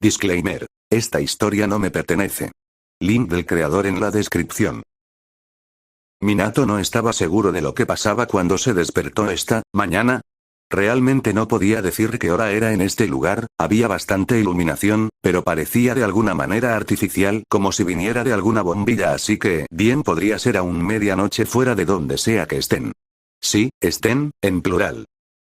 Disclaimer. Esta historia no me pertenece. Link del creador en la descripción. Minato no estaba seguro de lo que pasaba cuando se despertó esta mañana. Realmente no podía decir qué hora era en este lugar, había bastante iluminación, pero parecía de alguna manera artificial, como si viniera de alguna bombilla, así que bien podría ser aún medianoche fuera de donde sea que estén. Sí, estén, en plural.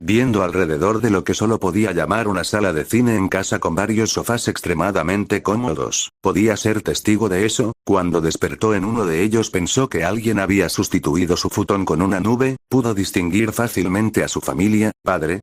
Viendo alrededor de lo que solo podía llamar una sala de cine en casa con varios sofás extremadamente cómodos, podía ser testigo de eso. Cuando despertó en uno de ellos pensó que alguien había sustituido su futón con una nube, pudo distinguir fácilmente a su familia, padre.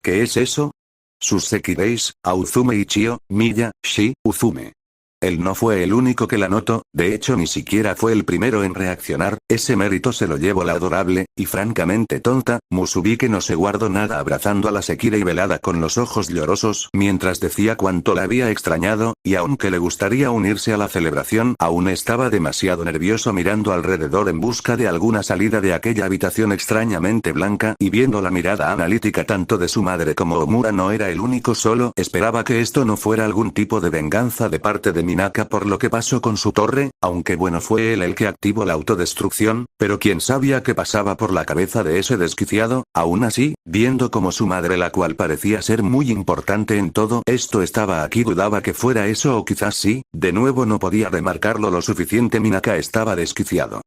¿Qué es eso? Sus Sekireis, Auzume y Chio, Miya, Shi, Uzume. Él no fue el único que la notó, de hecho ni siquiera fue el primero en reaccionar, ese mérito se lo llevó la adorable, y francamente tonta, Musubi, que no se guardó nada abrazando a la Sekirei velada con los ojos llorosos mientras decía cuánto la había extrañado, y aunque le gustaría unirse a la celebración, aún estaba demasiado nervioso mirando alrededor en busca de alguna salida de aquella habitación extrañamente blanca, y viendo la mirada analítica tanto de su madre como Omura no era el único, solo esperaba que esto no fuera algún tipo de venganza de parte de Minaka por lo que pasó con su torre, aunque bueno fue él el que activó la autodestrucción, pero quién sabía qué pasaba por la cabeza de ese desquiciado. Aún así, viendo como su madre, la cual parecía ser muy importante en todo esto, estaba aquí, dudaba que fuera eso o quizás sí, de nuevo no podía remarcarlo lo suficiente. Minaka estaba desquiciado.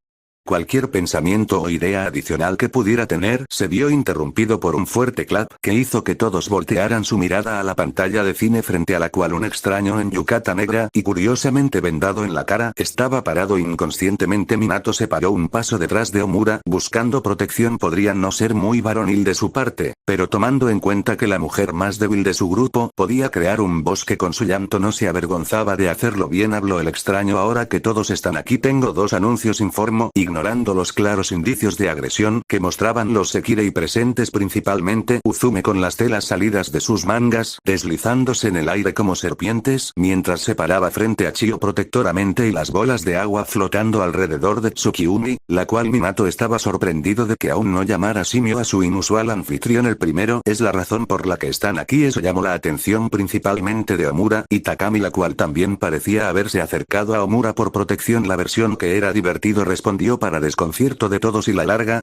Cualquier pensamiento o idea adicional que pudiera tener se vio interrumpido por un fuerte clap que hizo que todos voltearan su mirada a la pantalla de cine frente a la cual un extraño en yukata negra y curiosamente vendado en la cara estaba parado inconscientemente. Minato se paró un paso detrás de Omura buscando protección. Podría no ser muy varonil de su parte, pero tomando en cuenta que la mujer más débil de su grupo podía crear un bosque con su llanto no se avergonzaba de hacerlo. Bien, habló el extraño, ahora que todos están aquí tengo dos anuncios, informó, ignorando los claros indicios de agresión que mostraban los Sekirei presentes, principalmente Uzume con las telas salidas de sus mangas deslizándose en el aire como serpientes mientras se paraba frente a Chio protectoramente, y las bolas de agua flotando alrededor de Tsukiumi, la cual Minato estaba sorprendido de que aún no llamara simio a su inusual anfitrión. El primero es la razón por la que están aquí, eso llamó la atención principalmente de Omura y Takami, la cual también parecía haberse acercado a Omura por protección. La versión que era divertido, respondió para desconcierto de todos. ¿Y la larga?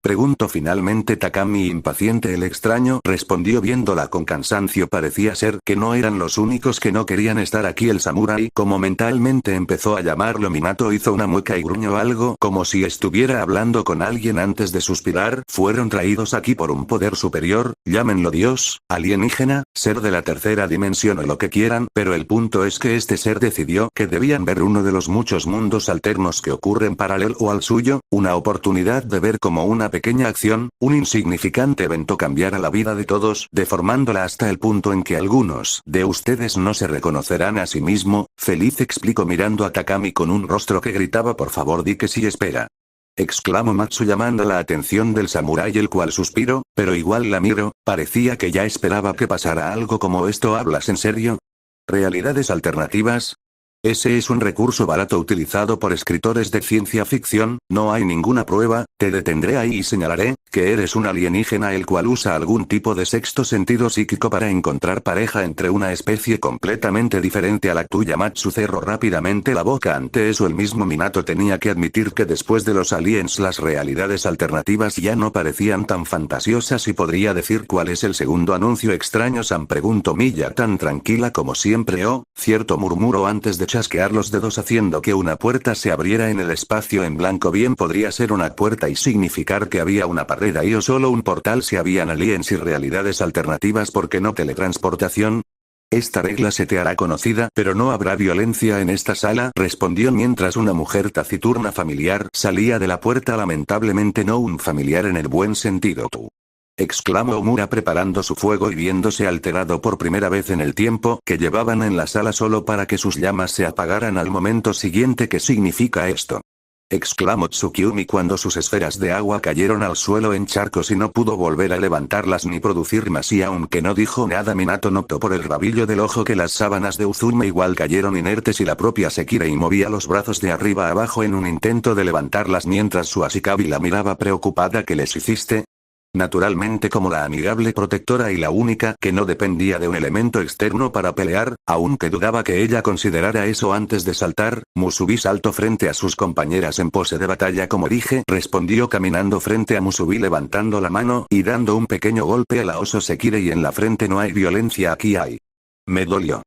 Preguntó finalmente Takami impaciente. El extraño respondió viéndola con cansancio. Parecía ser que no eran los únicos que no querían estar aquí. El samurái, como mentalmente empezó a llamarlo Minato, hizo una mueca y gruñó algo como si estuviera hablando con alguien antes de suspirar. Fueron traídos aquí por un poder superior, llámenlo Dios, alienígena, ser de la tercera dimensión o lo que quieran, pero el punto es que este ser decidió que debían ver uno de los muchos mundos alternos que ocurren paralelo al suyo, una oportunidad de ver como una pequeña acción, un insignificante evento, cambiara la vida de todos, deformándola hasta el punto en que algunos de ustedes no se reconocerán a sí mismo. Feliz, explicó mirando a Takami con un rostro que gritaba por favor di que sí, espera. Exclamó Matsu llamando la atención del samurái, el cual suspiró, pero igual la miró, parecía que ya esperaba que pasara algo como esto. ¿Hablas en serio? ¿Realidades alternativas? Ese es un recurso barato utilizado por escritores de ciencia ficción, no hay ninguna prueba. Te detendré ahí y señalaré que eres un alienígena el cual usa algún tipo de sexto sentido psíquico para encontrar pareja entre una especie completamente diferente a la tuya. Matsu cerró rápidamente la boca ante eso. El mismo Minato tenía que admitir que después de los aliens las realidades alternativas ya no parecían tan fantasiosas. ¿Y podría decir cuál es el segundo anuncio extraño, Sam? Preguntó Miya tan tranquila como siempre. Oh, cierto, murmuró antes de chasquear los dedos haciendo que una puerta se abriera en el espacio en blanco. Bien podría ser una puerta y significar que había una barrera y o solo un portal si habían aliens y realidades alternativas. ¿Por qué no teletransportación? Esta regla se te hará conocida, pero no habrá violencia en esta sala, respondió mientras una mujer taciturna familiar salía de la puerta. Lamentablemente no un familiar en el buen sentido. Tú. Exclamó Omura preparando su fuego y viéndose alterado por primera vez en el tiempo que llevaban en la sala solo para que sus llamas se apagaran al momento siguiente. ¿Qué significa esto? Exclamó Tsukiumi cuando sus esferas de agua cayeron al suelo en charcos y no pudo volver a levantarlas ni producir más. Y aunque no dijo nada, Minato notó por el rabillo del ojo que las sábanas de Uzume igual cayeron inertes y la propia Sekirei movía los brazos de arriba a abajo en un intento de levantarlas mientras su Ashikabi la miraba preocupada. ¿Qué les hiciste? Naturalmente, como la amigable protectora y la única que no dependía de un elemento externo para pelear, aunque dudaba que ella considerara eso antes de saltar, Musubi saltó frente a sus compañeras en pose de batalla como dije, respondió caminando frente a Musubi levantando la mano y dando un pequeño golpe a la oso Sekire y en la frente. No hay violencia, aquí hay. Me dolió.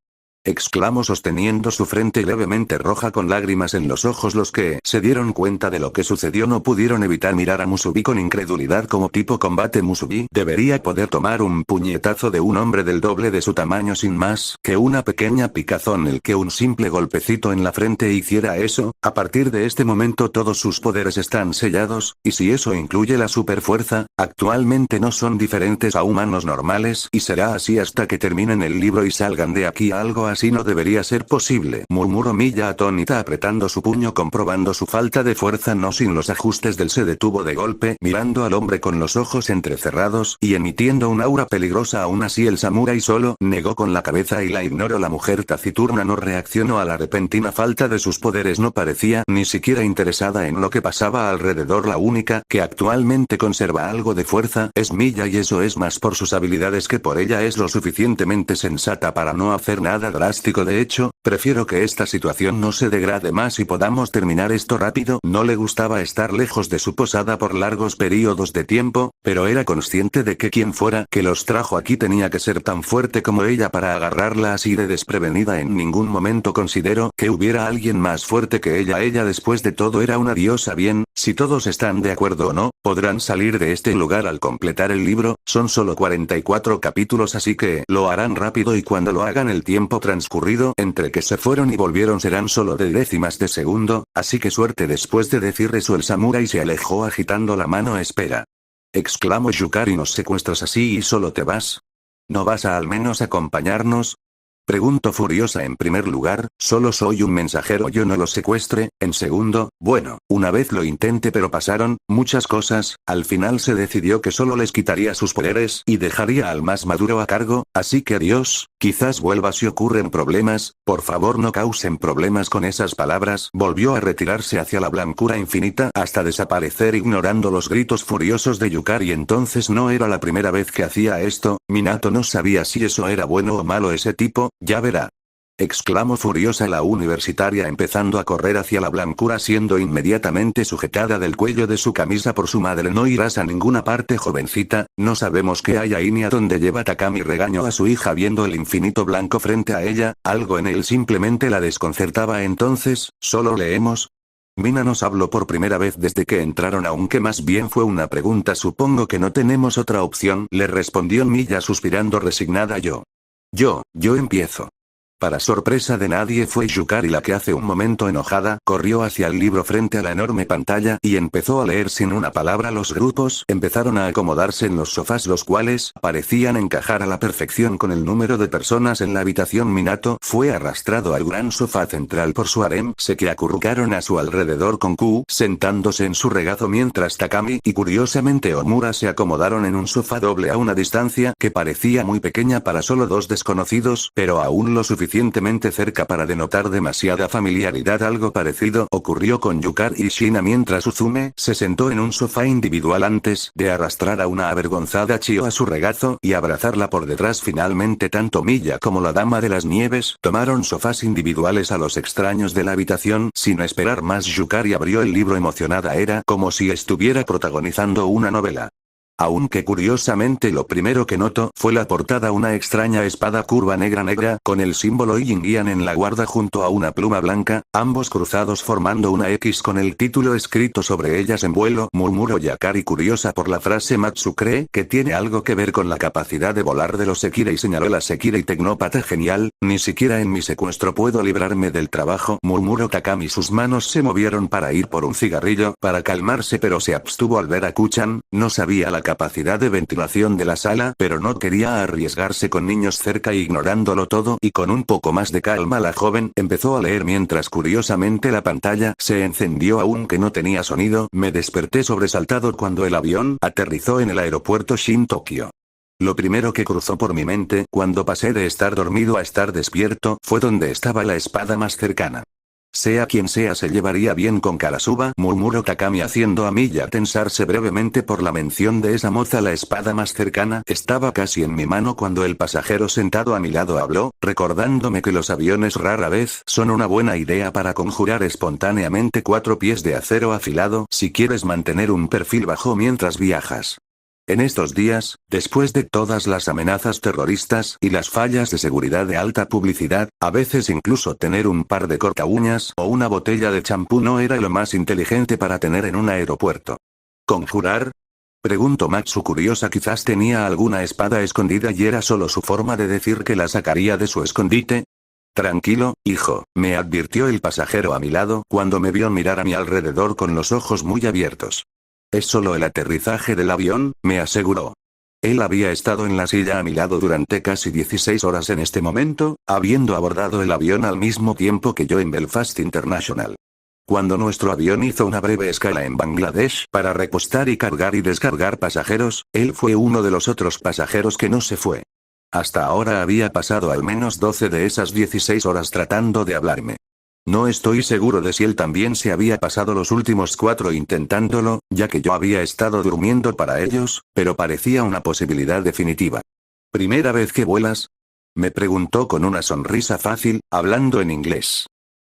Exclamó sosteniendo su frente levemente roja con lágrimas en los ojos. Los que se dieron cuenta de lo que sucedió no pudieron evitar mirar a Musubi con incredulidad. Como tipo combate, Musubi debería poder tomar un puñetazo de un hombre del doble de su tamaño sin más que una pequeña picazón. El que un simple golpecito en la frente hiciera eso. A partir de este momento todos sus poderes están sellados, y si eso incluye la superfuerza, actualmente no son diferentes a humanos normales y será así hasta que terminen el libro y salgan de aquí. Algo así no debería ser posible, murmuró Milla atónita apretando su puño comprobando su falta de fuerza. No sin los ajustes del se detuvo de golpe mirando al hombre con los ojos entrecerrados y emitiendo un aura peligrosa. Aún así el samurái solo negó con la cabeza y la ignoró. La mujer taciturna no reaccionó a la repentina falta de sus poderes, no parecía ni siquiera interesada en lo que pasaba alrededor. La única que actualmente conserva algo de fuerza es Milla y eso es más por sus habilidades que por ella. Es lo suficientemente sensata para no hacer nada drástico. De hecho, prefiero que esta situación no se degrade más y podamos terminar esto rápido. No le gustaba estar lejos de su posada por largos periodos de tiempo, pero era consciente de que quien fuera que los trajo aquí tenía que ser tan fuerte como ella para agarrarla así de desprevenida. En ningún momento consideró que hubiera alguien más fuerte que ella. Ella después de todo era una diosa. Bien, si todos están de acuerdo o no, podrán salir de este lugar al completar el libro. Son solo 44 capítulos así que lo harán rápido y cuando lo hagan el tiempo transcurrido entre que se fueron y volvieron serán solo de décimas de segundo, así que suerte. Después de decir eso el samurái se alejó agitando la mano. Espera. Exclamó Yukari, ¿nos secuestras así y solo te vas? ¿No vas a al menos acompañarnos? Preguntó furiosa. En primer lugar, solo soy un mensajero, yo no lo secuestré. En segundo, bueno, una vez lo intenté pero pasaron muchas cosas. Al final se decidió que solo les quitaría sus poderes y dejaría al más maduro a cargo, así que adiós, quizás vuelva si ocurren problemas, por favor no causen problemas. Con esas palabras volvió a retirarse hacia la blancura infinita hasta desaparecer ignorando los gritos furiosos de Yukari. Entonces no era la primera vez que hacía esto, Minato no sabía si eso era bueno o malo. Ese tipo, ya verá. Exclamó furiosa la universitaria empezando a correr hacia la blancura siendo inmediatamente sujetada del cuello de su camisa por su madre. No irás a ninguna parte, jovencita, no sabemos qué hay ahí ni a dónde lleva. Takami regañó a su hija viendo el infinito blanco frente a ella, algo en él simplemente la desconcertaba. Entonces, ¿solo leemos? Mina nos habló por primera vez desde que entraron, aunque más bien fue una pregunta. Supongo que no tenemos otra opción, le respondió Milla suspirando resignada. Yo empiezo. Para sorpresa de nadie fue Yukari la que hace un momento enojada corrió hacia el libro frente a la enorme pantalla y empezó a leer sin una palabra. Los grupos empezaron a acomodarse en los sofás los cuales parecían encajar a la perfección con el número de personas en la habitación. Minato fue arrastrado al gran sofá central por su harem, se que acurrucaron a su alrededor con Q sentándose en su regazo mientras Takami y curiosamente Omura se acomodaron en un sofá doble a una distancia que parecía muy pequeña para solo dos desconocidos, pero aún lo suficientemente cerca para denotar demasiada familiaridad. Algo parecido ocurrió con Yukari y Shina mientras Uzume se sentó en un sofá individual antes de arrastrar a una avergonzada Chio a su regazo y abrazarla por detrás. Finalmente tanto Milla como la Dama de las Nieves tomaron sofás individuales a los extraños de la habitación. Sin esperar más, Yukari abrió el libro emocionada. Era como si estuviera protagonizando una novela. Aunque curiosamente lo primero que notó fue la portada, una extraña espada curva negra con el símbolo Yin Yang en la guarda junto a una pluma blanca, ambos cruzados formando una X con el título escrito sobre ellas en vuelo. Murmuró Yukari curiosa por la frase. Matsu cree que tiene algo que ver con la capacidad de volar de los Sekirei, señaló la Sekirei tecnópata. Genial, ni siquiera en mi secuestro puedo librarme del trabajo, murmuró Takami. Sus manos se movieron para ir por un cigarrillo para calmarse pero se abstuvo al ver a Kuchan. No sabía la capacidad de ventilación de la sala, pero no quería arriesgarse con niños cerca. Ignorándolo todo y con un poco más de calma, la joven empezó a leer mientras curiosamente la pantalla se encendió aunque no tenía sonido. Me desperté sobresaltado cuando el avión aterrizó en el aeropuerto Shin Tokio. Lo primero que cruzó por mi mente cuando pasé de estar dormido a estar despierto fue dónde estaba la espada más cercana. Sea quien sea se llevaría bien con Karasuba, murmuró Takami haciendo a Miya tensarse brevemente por la mención de esa moza. La espada más cercana estaba casi en mi mano cuando el pasajero sentado a mi lado habló, recordándome que los aviones rara vez son una buena idea para conjurar espontáneamente 4 pies de acero afilado si quieres mantener un perfil bajo mientras viajas. En estos días, después de todas las amenazas terroristas y las fallas de seguridad de alta publicidad, a veces incluso tener un par de cortaúñas o una botella de champú no era lo más inteligente para tener en un aeropuerto. ¿Conjurar? Preguntó Matsu curiosa. Quizás tenía alguna espada escondida y era solo su forma de decir que la sacaría de su escondite. Tranquilo, hijo, me advirtió el pasajero a mi lado cuando me vio mirar a mi alrededor con los ojos muy abiertos. Es solo el aterrizaje del avión, me aseguró. Él había estado en la silla a mi lado durante casi 16 horas en este momento, habiendo abordado el avión al mismo tiempo que yo en Belfast International. Cuando nuestro avión hizo una breve escala en Bangladesh para repostar y cargar y descargar pasajeros, él fue uno de los otros pasajeros que no se fue. Hasta ahora había pasado al menos 12 de esas 16 horas tratando de hablarme. No estoy seguro de si él también se había pasado los últimos 4 intentándolo, ya que yo había estado durmiendo para ellos, pero parecía una posibilidad definitiva. ¿Primera vez que vuelas? Me preguntó con una sonrisa fácil, hablando en inglés.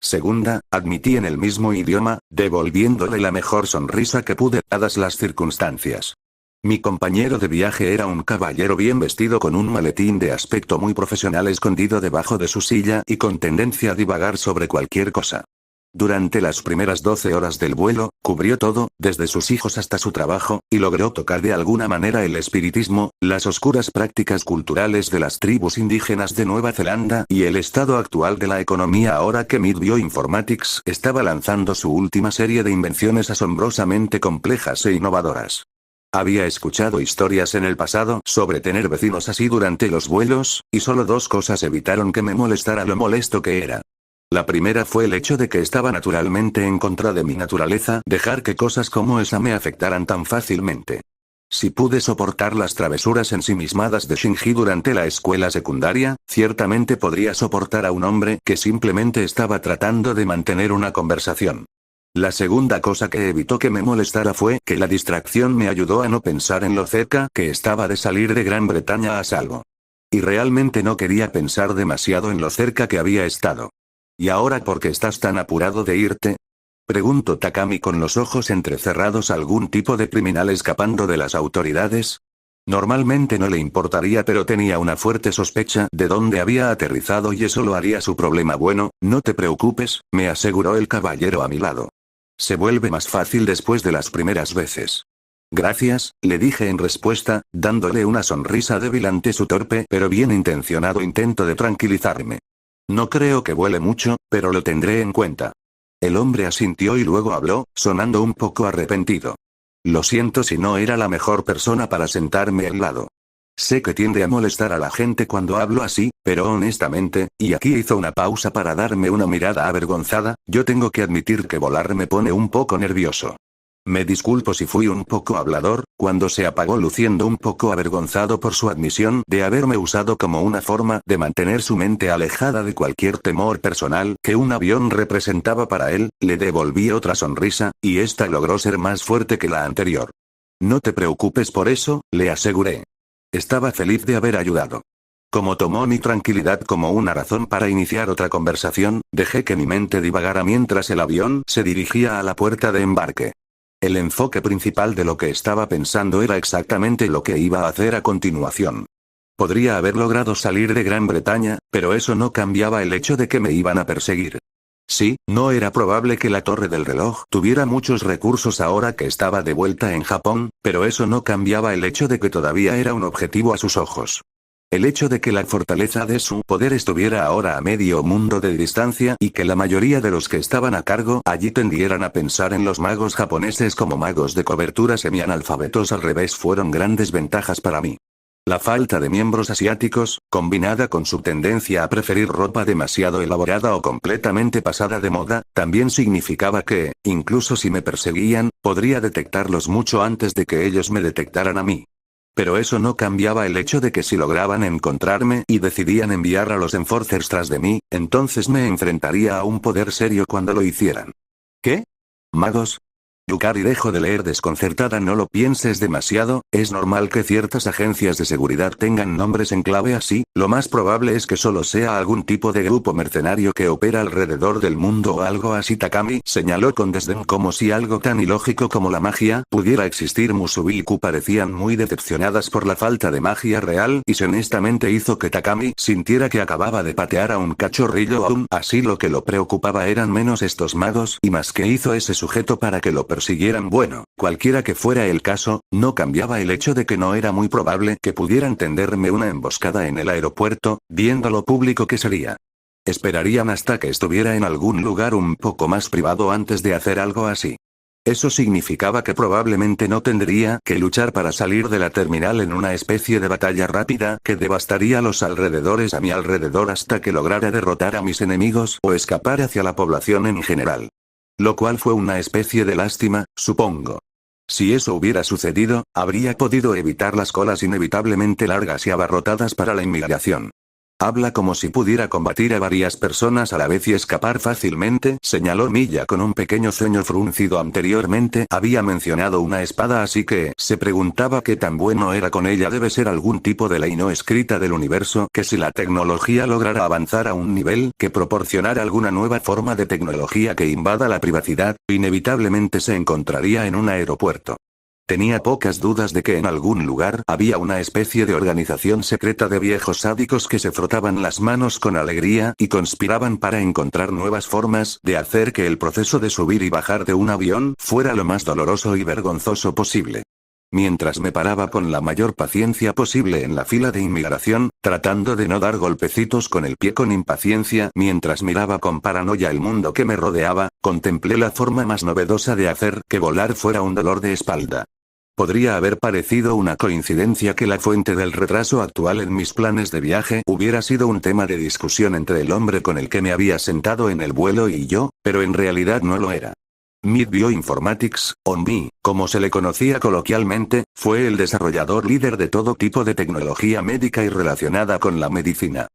Segunda, admití en el mismo idioma, devolviéndole la mejor sonrisa que pude dadas las circunstancias. Mi compañero de viaje era un caballero bien vestido con un maletín de aspecto muy profesional escondido debajo de su silla y con tendencia a divagar sobre cualquier cosa. Durante las primeras 12 horas del vuelo, cubrió todo, desde sus hijos hasta su trabajo, y logró tocar de alguna manera el espiritismo, las oscuras prácticas culturales de las tribus indígenas de Nueva Zelanda y el estado actual de la economía ahora que Mid Bioinformatics estaba lanzando su última serie de invenciones asombrosamente complejas e innovadoras. Había escuchado historias en el pasado sobre tener vecinos así durante los vuelos, y solo 2 cosas evitaron que me molestara lo molesto que era. La primera fue el hecho de que estaba naturalmente en contra de mi naturaleza dejar que cosas como esa me afectaran tan fácilmente. Si pude soportar las travesuras ensimismadas de Shinji durante la escuela secundaria, ciertamente podría soportar a un hombre que simplemente estaba tratando de mantener una conversación. La segunda cosa que evitó que me molestara fue que la distracción me ayudó a no pensar en lo cerca que estaba de salir de Gran Bretaña a salvo. Y realmente no quería pensar demasiado en lo cerca que había estado. ¿Y ahora por qué estás tan apurado de irte? Preguntó Takami con los ojos entrecerrados. ¿Algún tipo de criminal escapando de las autoridades? Normalmente no le importaría, pero tenía una fuerte sospecha de dónde había aterrizado y eso lo haría su problema. Bueno, no te preocupes, me aseguró el caballero a mi lado. Se vuelve más fácil después de las primeras veces. Gracias, le dije en respuesta, dándole una sonrisa débil ante su torpe pero bien intencionado intento de tranquilizarme. No creo que vuele mucho, pero lo tendré en cuenta. El hombre asintió y luego habló, sonando un poco arrepentido. Lo siento si no era la mejor persona para sentarme al lado. Sé que tiende a molestar a la gente cuando hablo así, pero honestamente, y aquí hizo una pausa para darme una mirada avergonzada, yo tengo que admitir que volar me pone un poco nervioso. Me disculpo si fui un poco hablador, cuando se apagó luciendo un poco avergonzado por su admisión de haberme usado como una forma de mantener su mente alejada de cualquier temor personal que un avión representaba para él. Le devolví otra sonrisa, y esta logró ser más fuerte que la anterior. No te preocupes por eso, le aseguré. Estaba feliz de haber ayudado. Como tomó mi tranquilidad como una razón para iniciar otra conversación, dejé que mi mente divagara mientras el avión se dirigía a la puerta de embarque. El enfoque principal de lo que estaba pensando era exactamente lo que iba a hacer a continuación. Podría haber logrado salir de Gran Bretaña, pero eso no cambiaba el hecho de que me iban a perseguir. Sí, no era probable que la torre del reloj tuviera muchos recursos ahora que estaba de vuelta en Japón, pero eso no cambiaba el hecho de que todavía era un objetivo a sus ojos. El hecho de que la fortaleza de su poder estuviera ahora a medio mundo de distancia y que la mayoría de los que estaban a cargo allí tendieran a pensar en los magos japoneses como magos de cobertura semianalfabetos al revés fueron grandes ventajas para mí. La falta de miembros asiáticos, combinada con su tendencia a preferir ropa demasiado elaborada o completamente pasada de moda, también significaba que, incluso si me perseguían, podría detectarlos mucho antes de que ellos me detectaran a mí. Pero eso no cambiaba el hecho de que si lograban encontrarme y decidían enviar a los Enforcers tras de mí, entonces me enfrentaría a un poder serio cuando lo hicieran. ¿Qué? ¿Magos? Yukari dejó de leer desconcertada. No lo pienses demasiado, es normal que ciertas agencias de seguridad tengan nombres en clave así, lo más probable es que solo sea algún tipo de grupo mercenario que opera alrededor del mundo o algo así. Takami señaló con desdén como si algo tan ilógico como la magia pudiera existir. Musubi y Ku parecían muy decepcionadas por la falta de magia real y honestamente hizo que Takami sintiera que acababa de patear a un cachorrillo. Aún así lo que lo preocupaba eran menos estos magos y más que hizo ese sujeto para que lo persiguieran. Bueno, cualquiera que fuera el caso, no cambiaba el hecho de que no era muy probable que pudieran tenderme una emboscada en el aeropuerto, viendo lo público que sería. Esperarían hasta que estuviera en algún lugar un poco más privado antes de hacer algo así. Eso significaba que probablemente no tendría que luchar para salir de la terminal en una especie de batalla rápida que devastaría los alrededores a mi alrededor hasta que lograra derrotar a mis enemigos o escapar hacia la población en general. Lo cual fue una especie de lástima, supongo. Si eso hubiera sucedido, habría podido evitar las colas inevitablemente largas y abarrotadas para la inmigración. Habla como si pudiera combatir a varias personas a la vez y escapar fácilmente, señaló Milla con un pequeño ceño fruncido. Anteriormente había mencionado una espada, así que se preguntaba qué tan bueno era con ella. Debe ser algún tipo de ley no escrita del universo que si la tecnología lograra avanzar a un nivel que proporcionara alguna nueva forma de tecnología que invada la privacidad, inevitablemente se encontraría en un aeropuerto. Tenía pocas dudas de que en algún lugar había una especie de organización secreta de viejos sádicos que se frotaban las manos con alegría y conspiraban para encontrar nuevas formas de hacer que el proceso de subir y bajar de un avión fuera lo más doloroso y vergonzoso posible. Mientras me paraba con la mayor paciencia posible en la fila de inmigración, tratando de no dar golpecitos con el pie con impaciencia, mientras miraba con paranoia el mundo que me rodeaba, contemplé la forma más novedosa de hacer que volar fuera un dolor de espalda. Podría haber parecido una coincidencia que la fuente del retraso actual en mis planes de viaje hubiera sido un tema de discusión entre el hombre con el que me había sentado en el vuelo y yo, pero en realidad no lo era. Mid Bioinformatics, o MBI, como se le conocía coloquialmente, fue el desarrollador líder de todo tipo de tecnología médica y relacionada con la medicina.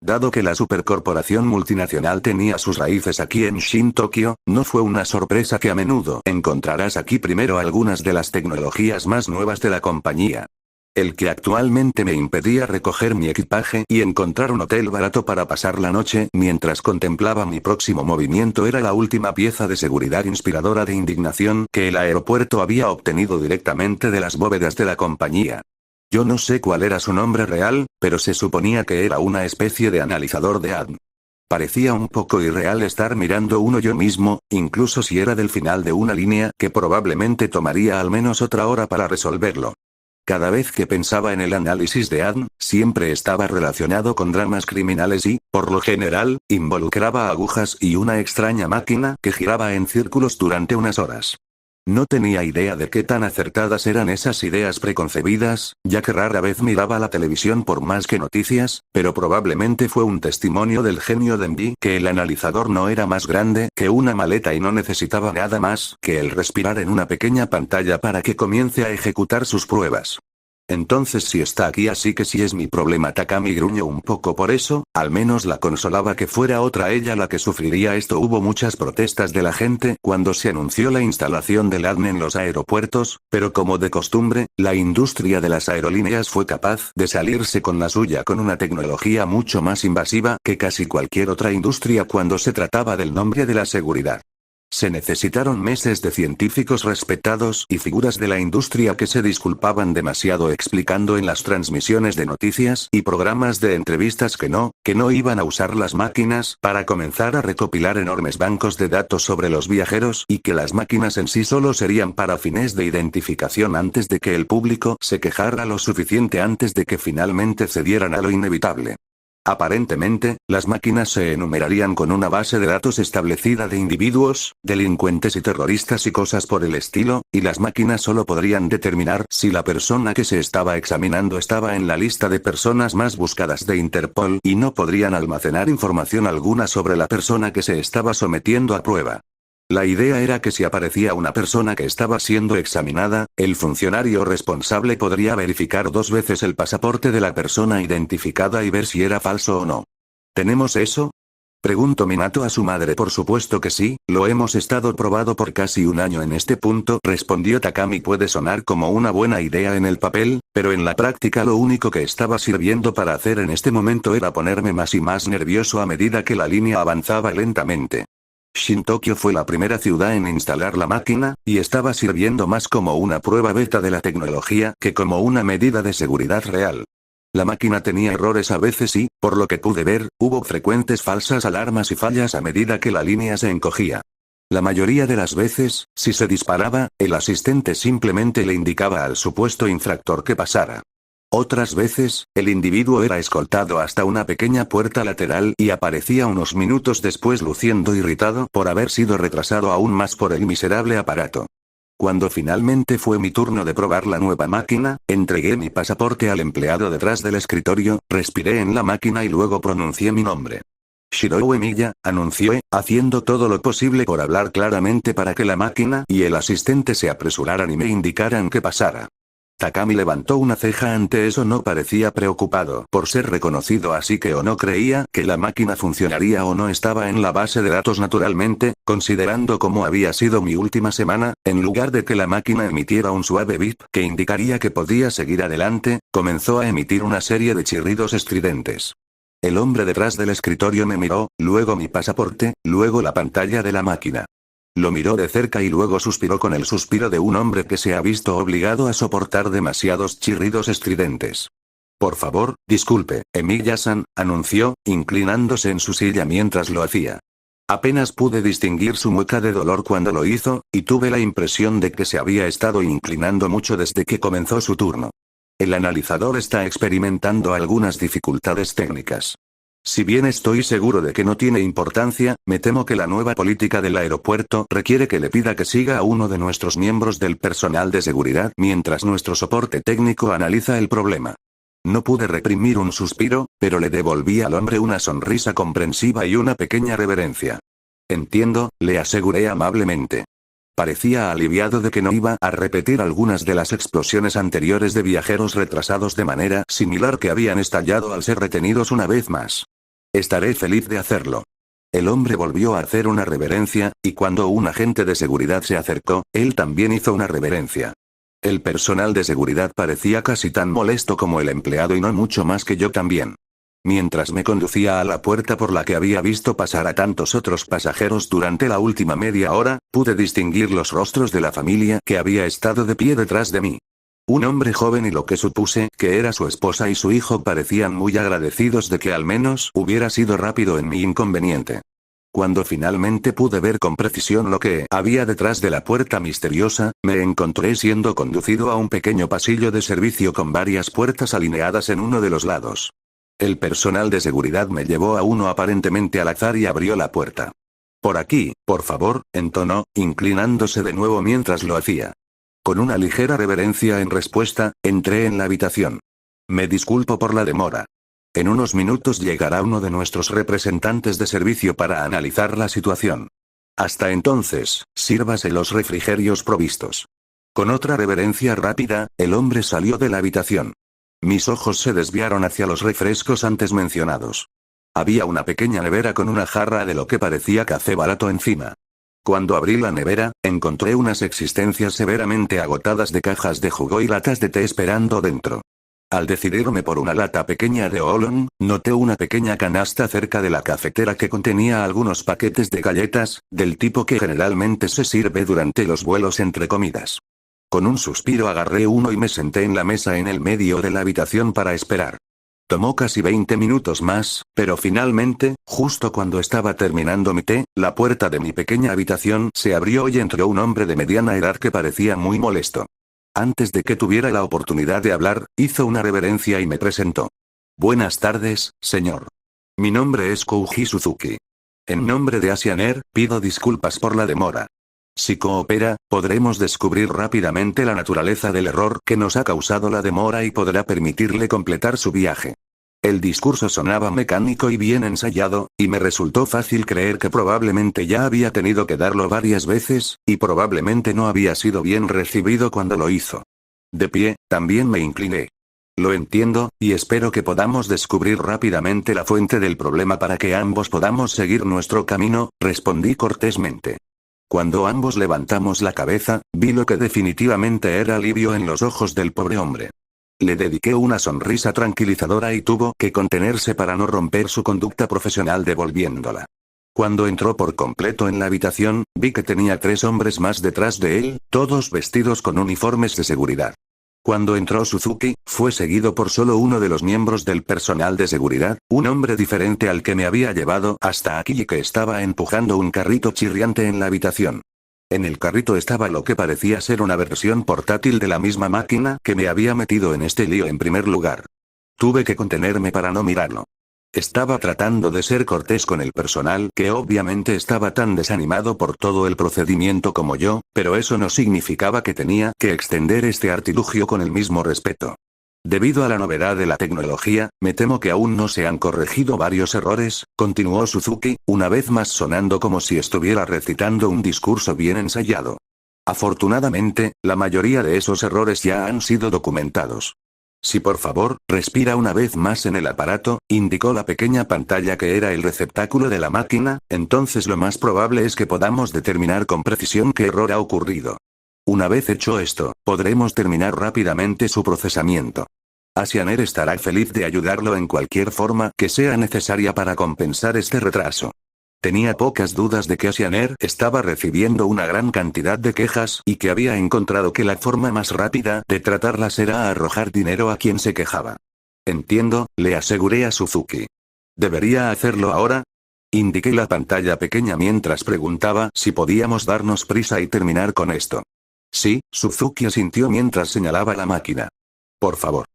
Dado que la supercorporación multinacional tenía sus raíces aquí en Shin Tokio, no fue una sorpresa que a menudo encontrarás aquí primero algunas de las tecnologías más nuevas de la compañía. El que actualmente me impedía recoger mi equipaje y encontrar un hotel barato para pasar la noche mientras contemplaba mi próximo movimiento era la última pieza de seguridad inspiradora de indignación que el aeropuerto había obtenido directamente de las bóvedas de la compañía. Yo no sé cuál era su nombre real, pero se suponía que era una especie de analizador de ADN. Parecía un poco irreal estar mirando uno yo mismo, incluso si era del final de una línea que probablemente tomaría al menos otra hora para resolverlo. Cada vez que pensaba en el análisis de ADN, siempre estaba relacionado con dramas criminales y, por lo general, involucraba agujas y una extraña máquina que giraba en círculos durante unas horas. No tenía idea de qué tan acertadas eran esas ideas preconcebidas, ya que rara vez miraba la televisión por más que noticias, pero probablemente fue un testimonio del genio de MB que el analizador no era más grande que una maleta y no necesitaba nada más que el respirar en una pequeña pantalla para que comience a ejecutar sus pruebas. Entonces si está aquí así que sí es mi problema. Takami gruñó un poco por eso, al menos la consolaba que fuera otra ella la que sufriría esto. Hubo muchas protestas de la gente cuando se anunció la instalación del ADN en los aeropuertos, pero como de costumbre, la industria de las aerolíneas fue capaz de salirse con la suya con una tecnología mucho más invasiva que casi cualquier otra industria cuando se trataba del nombre de la seguridad. Se necesitaron meses de científicos respetados y figuras de la industria que se disculpaban demasiado explicando en las transmisiones de noticias y programas de entrevistas que no iban a usar las máquinas para comenzar a recopilar enormes bancos de datos sobre los viajeros y que las máquinas en sí solo serían para fines de identificación antes de que el público se quejara lo suficiente antes de que finalmente cedieran a lo inevitable. Aparentemente, las máquinas se enumerarían con una base de datos establecida de individuos, delincuentes y terroristas y cosas por el estilo, y las máquinas solo podrían determinar si la persona que se estaba examinando estaba en la lista de personas más buscadas de Interpol y no podrían almacenar información alguna sobre la persona que se estaba sometiendo a prueba. La idea era que si aparecía una persona que estaba siendo examinada, el funcionario responsable podría verificar 2 veces el pasaporte de la persona identificada y ver si era falso o no. ¿Tenemos eso? Preguntó Minato a su madre. Por supuesto que sí, lo hemos estado probado por casi un año en este punto, respondió Takami. Puede sonar como una buena idea en el papel, pero en la práctica lo único que estaba sirviendo para hacer en este momento era ponerme más y más nervioso a medida que la línea avanzaba lentamente. Shin-Tokyo fue la primera ciudad en instalar la máquina, y estaba sirviendo más como una prueba beta de la tecnología que como una medida de seguridad real. La máquina tenía errores a veces y, por lo que pude ver, hubo frecuentes falsas alarmas y fallas a medida que la línea se encogía. La mayoría de las veces, si se disparaba, el asistente simplemente le indicaba al supuesto infractor que pasara. Otras veces, el individuo era escoltado hasta una pequeña puerta lateral y aparecía unos minutos después luciendo irritado por haber sido retrasado aún más por el miserable aparato. Cuando finalmente fue mi turno de probar la nueva máquina, entregué mi pasaporte al empleado detrás del escritorio, respiré en la máquina y luego pronuncié mi nombre. Shirou Emiya, anunció, haciendo todo lo posible por hablar claramente para que la máquina y el asistente se apresuraran y me indicaran qué pasara. Takami levantó una ceja ante eso. No parecía preocupado por ser reconocido, así que o no creía que la máquina funcionaría o no estaba en la base de datos naturalmente, considerando cómo había sido mi última semana, en lugar de que la máquina emitiera un suave bip que indicaría que podía seguir adelante, comenzó a emitir una serie de chirridos estridentes. El hombre detrás del escritorio me miró, luego mi pasaporte, luego la pantalla de la máquina. Lo miró de cerca y luego suspiró con el suspiro de un hombre que se ha visto obligado a soportar demasiados chirridos estridentes. Por favor, disculpe, Emiya-san, anunció, inclinándose en su silla mientras lo hacía. Apenas pude distinguir su mueca de dolor cuando lo hizo, y tuve la impresión de que se había estado inclinando mucho desde que comenzó su turno. El analizador está experimentando algunas dificultades técnicas. Si bien estoy seguro de que no tiene importancia, me temo que la nueva política del aeropuerto requiere que le pida que siga a uno de nuestros miembros del personal de seguridad mientras nuestro soporte técnico analiza el problema. No pude reprimir un suspiro, pero le devolví al hombre una sonrisa comprensiva y una pequeña reverencia. Entiendo, le aseguré amablemente. Parecía aliviado de que no iba a repetir algunas de las explosiones anteriores de viajeros retrasados de manera similar que habían estallado al ser retenidos una vez más. Estaré feliz de hacerlo. El hombre volvió a hacer una reverencia, y cuando un agente de seguridad se acercó, él también hizo una reverencia. El personal de seguridad parecía casi tan molesto como el empleado y no mucho más que yo también. Mientras me conducía a la puerta por la que había visto pasar a tantos otros pasajeros durante la última media hora, pude distinguir los rostros de la familia que había estado de pie detrás de mí. Un hombre joven y lo que supuse que era su esposa y su hijo parecían muy agradecidos de que al menos hubiera sido rápido en mi inconveniente. Cuando finalmente pude ver con precisión lo que había detrás de la puerta misteriosa, me encontré siendo conducido a un pequeño pasillo de servicio con varias puertas alineadas en uno de los lados. El personal de seguridad me llevó a uno aparentemente al azar y abrió la puerta. Por aquí, por favor, entonó, inclinándose de nuevo mientras lo hacía. Con una ligera reverencia en respuesta, entré en la habitación. Me disculpo por la demora. En unos minutos llegará uno de nuestros representantes de servicio para analizar la situación. Hasta entonces, sírvase los refrigerios provistos. Con otra reverencia rápida, el hombre salió de la habitación. Mis ojos se desviaron hacia los refrescos antes mencionados. Había una pequeña nevera con una jarra de lo que parecía café barato encima. Cuando abrí la nevera, encontré unas existencias severamente agotadas de cajas de jugo y latas de té esperando dentro. Al decidirme por una lata pequeña de oolong, noté una pequeña canasta cerca de la cafetera que contenía algunos paquetes de galletas, del tipo que generalmente se sirve durante los vuelos entre comidas. Con un suspiro agarré uno y me senté en la mesa en el medio de la habitación para esperar. Tomó casi 20 minutos más, pero finalmente, justo cuando estaba terminando mi té, la puerta de mi pequeña habitación se abrió y entró un hombre de mediana edad que parecía muy molesto. Antes de que tuviera la oportunidad de hablar, hizo una reverencia y me presentó. Buenas tardes, señor. Mi nombre es Kouji Suzuki. En nombre de Asian Air, pido disculpas por la demora. Si coopera, podremos descubrir rápidamente la naturaleza del error que nos ha causado la demora y podrá permitirle completar su viaje. El discurso sonaba mecánico y bien ensayado, y me resultó fácil creer que probablemente ya había tenido que darlo varias veces, y probablemente no había sido bien recibido cuando lo hizo. De pie, también me incliné. Lo entiendo, y espero que podamos descubrir rápidamente la fuente del problema para que ambos podamos seguir nuestro camino, respondí cortésmente. Cuando ambos levantamos la cabeza, vi lo que definitivamente era alivio en los ojos del pobre hombre. Le dediqué una sonrisa tranquilizadora y tuvo que contenerse para no romper su conducta profesional devolviéndola. Cuando entró por completo en la habitación, vi que tenía 3 hombres más detrás de él, todos vestidos con uniformes de seguridad. Cuando entró Suzuki, fue seguido por solo uno de los miembros del personal de seguridad, un hombre diferente al que me había llevado hasta aquí y que estaba empujando un carrito chirriante en la habitación. En el carrito estaba lo que parecía ser una versión portátil de la misma máquina que me había metido en este lío en primer lugar. Tuve que contenerme para no mirarlo. Estaba tratando de ser cortés con el personal que obviamente estaba tan desanimado por todo el procedimiento como yo, pero eso no significaba que tenía que extender este artilugio con el mismo respeto. Debido a la novedad de la tecnología, me temo que aún no se han corregido varios errores, continuó Suzuki, una vez más sonando como si estuviera recitando un discurso bien ensayado. Afortunadamente, la mayoría de esos errores ya han sido documentados. Si por favor, respira una vez más en el aparato, indicó la pequeña pantalla que era el receptáculo de la máquina, entonces lo más probable es que podamos determinar con precisión qué error ha ocurrido. Una vez hecho esto, podremos terminar rápidamente su procesamiento. Asianer estará feliz de ayudarlo en cualquier forma que sea necesaria para compensar este retraso. Tenía pocas dudas de que Asianer estaba recibiendo una gran cantidad de quejas y que había encontrado que la forma más rápida de tratarlas era arrojar dinero a quien se quejaba. Entiendo, le aseguré a Suzuki. ¿Debería hacerlo ahora? Indiqué la pantalla pequeña mientras preguntaba si podíamos darnos prisa y terminar con esto. Sí, Suzuki asintió mientras señalaba la máquina. Por favor.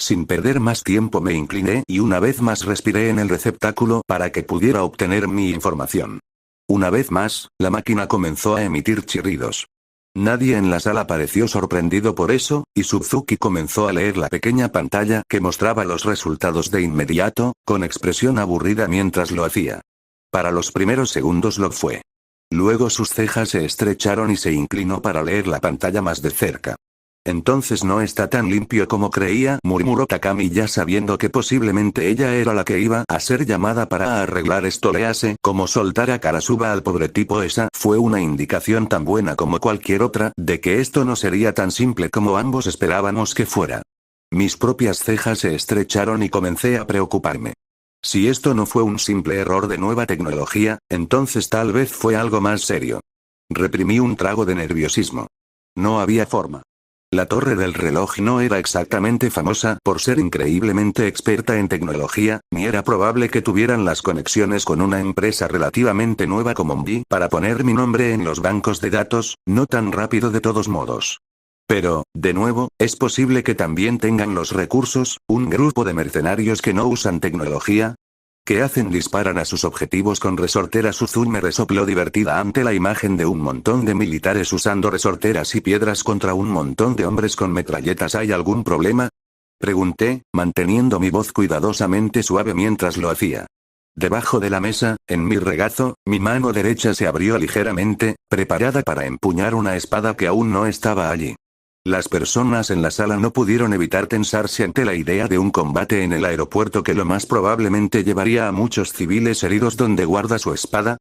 Sin perder más tiempo me incliné y una vez más respiré en el receptáculo para que pudiera obtener mi información. Una vez más, la máquina comenzó a emitir chirridos. Nadie en la sala pareció sorprendido por eso, y Suzuki comenzó a leer la pequeña pantalla que mostraba los resultados de inmediato, con expresión aburrida mientras lo hacía. Para los primeros segundos lo fue. Luego sus cejas se estrecharon y se inclinó para leer la pantalla más de cerca. Entonces no está tan limpio como creía, murmuró Takami ya sabiendo que posiblemente ella era la que iba a ser llamada para arreglar esto. Léase como soltar a Karasuba al pobre tipo. Esa fue una indicación tan buena como cualquier otra de que esto no sería tan simple como ambos esperábamos que fuera. Mis propias cejas se estrecharon y comencé a preocuparme. Si esto no fue un simple error de nueva tecnología, entonces tal vez fue algo más serio. Reprimí un trago de nerviosismo. No había forma. La torre del reloj no era exactamente famosa por ser increíblemente experta en tecnología, ni era probable que tuvieran las conexiones con una empresa relativamente nueva como MB para poner mi nombre en los bancos de datos, no tan rápido de todos modos. Pero, de nuevo, es posible que también tengan los recursos, un grupo de mercenarios que no usan tecnología. ¿Qué hacen? Disparan a sus objetivos con resorteras. Suzume resopló divertida ante la imagen de un montón de militares usando resorteras y piedras contra un montón de hombres con metralletas. ¿Hay algún problema? Pregunté, manteniendo mi voz cuidadosamente suave mientras lo hacía. Debajo de la mesa, en mi regazo, mi mano derecha se abrió ligeramente, preparada para empuñar una espada que aún no estaba allí. Las personas en la sala no pudieron evitar tensarse ante la idea de un combate en el aeropuerto que lo más probablemente llevaría a muchos civiles heridos. ¿Dónde guarda su espada?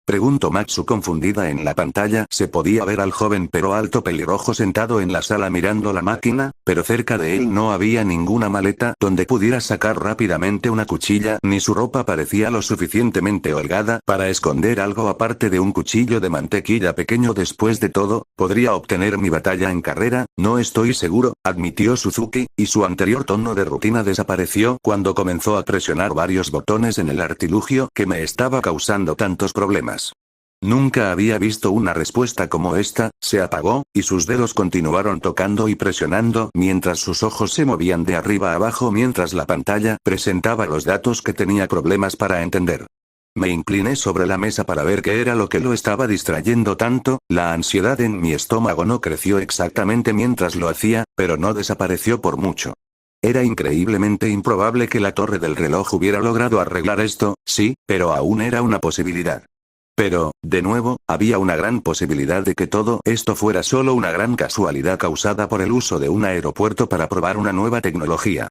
Preguntó Matsu confundida. En la pantalla se podía ver al joven pero alto pelirrojo sentado en la sala mirando la máquina, pero cerca de él no había ninguna maleta donde pudiera sacar rápidamente una cuchilla, ni su ropa parecía lo suficientemente holgada para esconder algo aparte de un cuchillo de mantequilla pequeño. Después de todo, podría obtener mi batalla en carrera, no estoy seguro, admitió Suzuki, y su anterior tono de rutina desapareció cuando comenzó a presionar varios botones en el artilugio que me estaba causando tantos problemas. Nunca había visto una respuesta como esta. Se apagó, y sus dedos continuaron tocando y presionando mientras sus ojos se movían de arriba a abajo mientras la pantalla presentaba los datos que tenía problemas para entender. Me incliné sobre la mesa para ver qué era lo que lo estaba distrayendo tanto. La ansiedad en mi estómago no creció exactamente mientras lo hacía, pero no desapareció por mucho. Era increíblemente improbable que la torre del reloj hubiera logrado arreglar esto, sí, pero aún era una posibilidad. Pero, de nuevo, había una gran posibilidad de que todo esto fuera solo una gran casualidad causada por el uso de un aeropuerto para probar una nueva tecnología.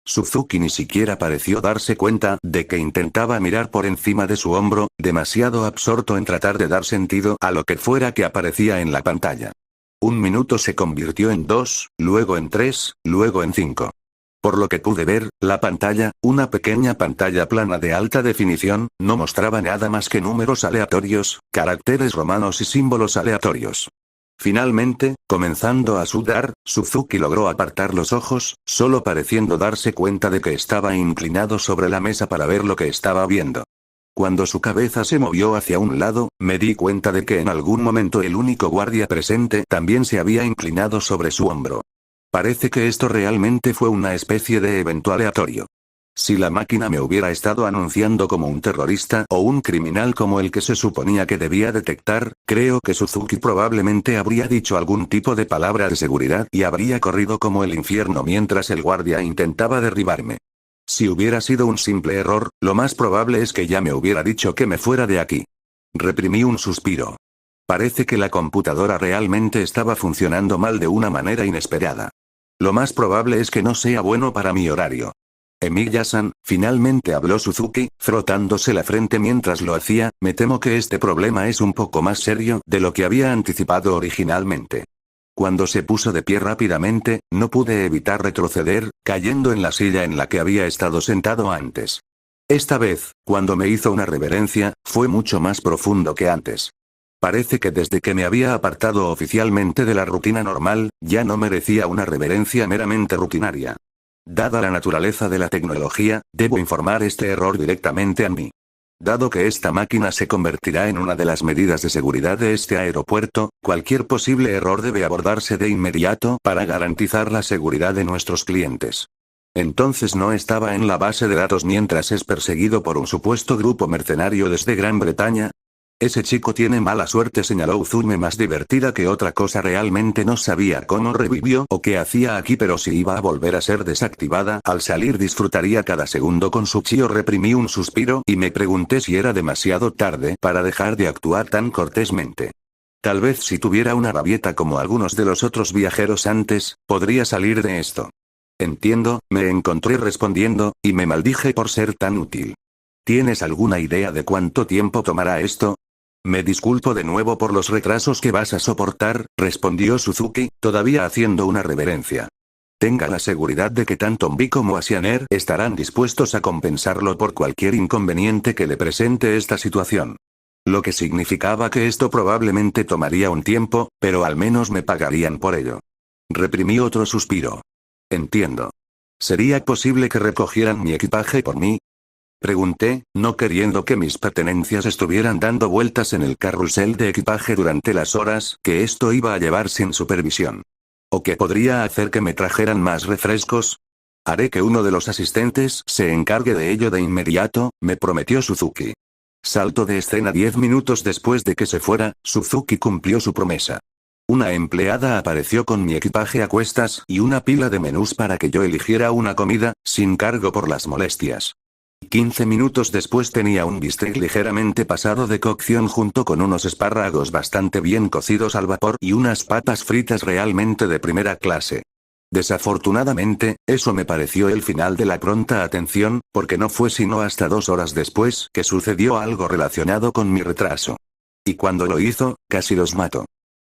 Suzuki ni siquiera pareció darse cuenta de que intentaba mirar por encima de su hombro, demasiado absorto en tratar de dar sentido a lo que fuera que aparecía en la pantalla. Un minuto se convirtió en 2, luego en 3, luego en 5. Por lo que pude ver, la pantalla, una pequeña pantalla plana de alta definición, no mostraba nada más que números aleatorios, caracteres romanos y símbolos aleatorios. Finalmente, comenzando a sudar, Suzuki logró apartar los ojos, solo pareciendo darse cuenta de que estaba inclinado sobre la mesa para ver lo que estaba viendo. Cuando su cabeza se movió hacia un lado, me di cuenta de que en algún momento el único guardia presente también se había inclinado sobre su hombro. Parece que esto realmente fue una especie de evento aleatorio. Si la máquina me hubiera estado anunciando como un terrorista o un criminal como el que se suponía que debía detectar, creo que Suzuki probablemente habría dicho algún tipo de palabra de seguridad y habría corrido como el infierno mientras el guardia intentaba derribarme. Si hubiera sido un simple error, lo más probable es que ya me hubiera dicho que me fuera de aquí. Reprimí un suspiro. Parece que la computadora realmente estaba funcionando mal de una manera inesperada. Lo más probable es que no sea bueno para mi horario. Emilia-san, finalmente habló Suzuki, frotándose la frente mientras lo hacía, me temo que este problema es un poco más serio de lo que había anticipado originalmente. Cuando se puso de pie rápidamente, no pude evitar retroceder, cayendo en la silla en la que había estado sentado antes. Esta vez, cuando me hizo una reverencia, fue mucho más profundo que antes. Parece que desde que me había apartado oficialmente de la rutina normal, ya no merecía una reverencia meramente rutinaria. Dada la naturaleza de la tecnología, debo informar este error directamente a mí. Dado que esta máquina se convertirá en una de las medidas de seguridad de este aeropuerto, cualquier posible error debe abordarse de inmediato para garantizar la seguridad de nuestros clientes. Entonces no estaba en la base de datos mientras es perseguido por un supuesto grupo mercenario desde Gran Bretaña. Ese chico tiene mala suerte, señaló Uzume, más divertida que otra cosa. Realmente no sabía cómo revivió o qué hacía aquí, pero si iba a volver a ser desactivada al salir disfrutaría cada segundo con su chío. Reprimí un suspiro y me pregunté si era demasiado tarde para dejar de actuar tan cortésmente. Tal vez si tuviera una rabieta como algunos de los otros viajeros antes, podría salir de esto. Entiendo, me encontré respondiendo, y me maldije por ser tan útil. ¿Tienes alguna idea de cuánto tiempo tomará esto? Me disculpo de nuevo por los retrasos que vas a soportar, respondió Suzuki, todavía haciendo una reverencia. Tenga la seguridad de que tanto Mbi como Asianer estarán dispuestos a compensarlo por cualquier inconveniente que le presente esta situación. Lo que significaba que esto probablemente tomaría un tiempo, pero al menos me pagarían por ello. Reprimí otro suspiro. Entiendo. ¿Sería posible que recogieran mi equipaje por mí? Pregunté, no queriendo que mis pertenencias estuvieran dando vueltas en el carrusel de equipaje durante las horas que esto iba a llevar sin supervisión. ¿O que podría hacer que me trajeran más refrescos? Haré que uno de los asistentes se encargue de ello de inmediato, me prometió Suzuki. Salto de escena 10 minutos después de que se fuera, Suzuki cumplió su promesa. Una empleada apareció con mi equipaje a cuestas y una pila de menús para que yo eligiera una comida, sin cargo por las molestias. 15 minutos después tenía un bistec ligeramente pasado de cocción junto con unos espárragos bastante bien cocidos al vapor y unas papas fritas realmente de primera clase. Desafortunadamente, eso me pareció el final de la pronta atención, porque no fue sino hasta 2 horas después que sucedió algo relacionado con mi retraso. Y cuando lo hizo, casi los mató.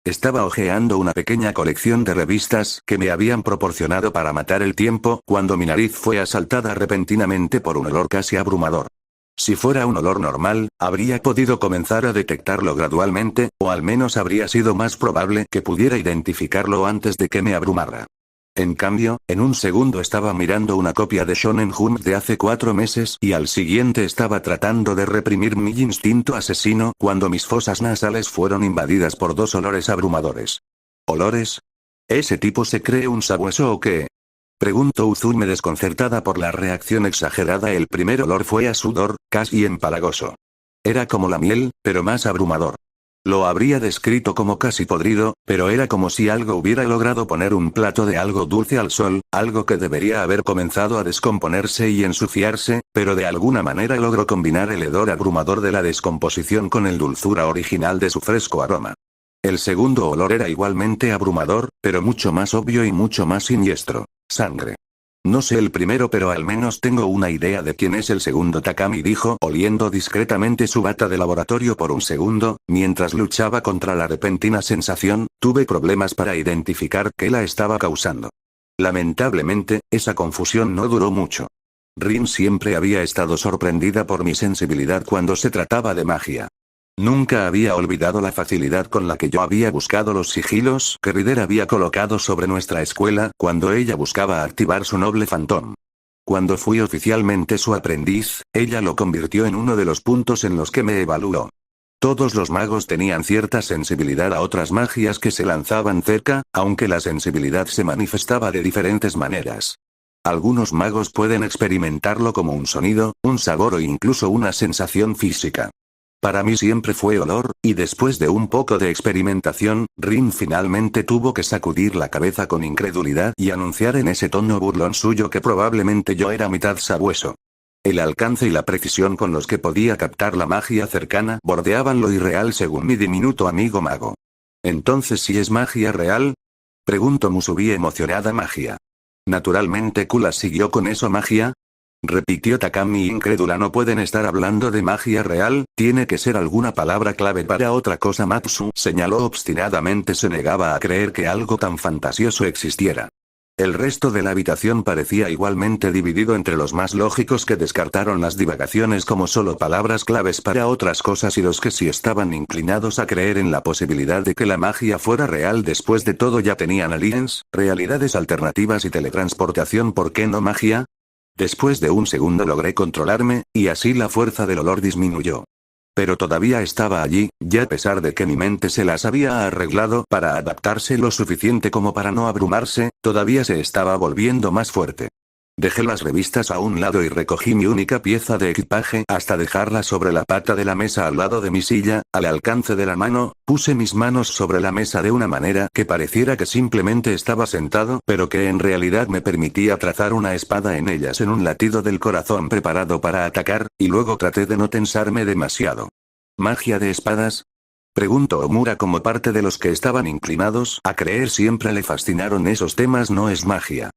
Estaba hojeando una pequeña colección de revistas que me habían proporcionado para matar el tiempo cuando mi nariz fue asaltada repentinamente por un olor casi abrumador. Si fuera un olor normal, habría podido comenzar a detectarlo gradualmente, o al menos habría sido más probable que pudiera identificarlo antes de que me abrumara. En cambio, en un segundo estaba mirando una copia de Shonen Jump de hace 4 meses y al siguiente estaba tratando de reprimir mi instinto asesino cuando mis fosas nasales fueron invadidas por 2 olores abrumadores. ¿Olores? ¿Ese tipo se cree un sabueso o qué? Preguntó Uzume desconcertada por la reacción exagerada. El primer olor fue a sudor, casi empalagoso. Era como la miel, pero más abrumador. Lo habría descrito como casi podrido, pero era como si algo hubiera logrado poner un plato de algo dulce al sol, algo que debería haber comenzado a descomponerse y ensuciarse, pero de alguna manera logró combinar el hedor abrumador de la descomposición con el dulzura original de su fresco aroma. El segundo olor era igualmente abrumador, pero mucho más obvio y mucho más siniestro. Sangre. No sé el primero, pero al menos tengo una idea de quién es el segundo, Takami dijo, oliendo discretamente su bata de laboratorio por un segundo, mientras luchaba contra la repentina sensación. Tuve problemas para identificar qué la estaba causando. Lamentablemente, esa confusión no duró mucho. Rin siempre había estado sorprendida por mi sensibilidad cuando se trataba de magia. Nunca había olvidado la facilidad con la que yo había buscado los sigilos que Ryder había colocado sobre nuestra escuela cuando ella buscaba activar su noble Phantom. Cuando fui oficialmente su aprendiz, ella lo convirtió en uno de los puntos en los que me evaluó. Todos los magos tenían cierta sensibilidad a otras magias que se lanzaban cerca, aunque la sensibilidad se manifestaba de diferentes maneras. Algunos magos pueden experimentarlo como un sonido, un sabor o incluso una sensación física. Para mí siempre fue olor, y después de un poco de experimentación, Rin finalmente tuvo que sacudir la cabeza con incredulidad y anunciar en ese tono burlón suyo que probablemente yo era mitad sabueso. El alcance y la precisión con los que podía captar la magia cercana bordeaban lo irreal según mi diminuto amigo mago. ¿Entonces si es magia real? Preguntó Musubi emocionada. Magia. Naturalmente Kula siguió con eso. ¿Magia? Repitió Takami incrédula. No pueden estar hablando de magia real, tiene que ser alguna palabra clave para otra cosa. Matsu señaló obstinadamente, se negaba a creer que algo tan fantasioso existiera. El resto de la habitación parecía igualmente dividido entre los más lógicos que descartaron las divagaciones como solo palabras claves para otras cosas y los que sí estaban inclinados a creer en la posibilidad de que la magia fuera real. Después de todo ya tenían aliens, realidades alternativas y teletransportación. ¿Por qué no magia? Después de un segundo logré controlarme, y así la fuerza del olor disminuyó. Pero todavía estaba allí, ya a pesar de que mi mente se las había arreglado para adaptarse lo suficiente como para no abrumarse, todavía se estaba volviendo más fuerte. Dejé las revistas a un lado y recogí mi única pieza de equipaje hasta dejarla sobre la pata de la mesa al lado de mi silla, al alcance de la mano. Puse mis manos sobre la mesa de una manera que pareciera que simplemente estaba sentado, pero que en realidad me permitía trazar una espada en ellas en un latido del corazón preparado para atacar, y luego traté de no tensarme demasiado. ¿Magia de espadas? Preguntó Omura como parte de los que estaban inclinados a creer siempre le fascinaron esos temas. No es magia.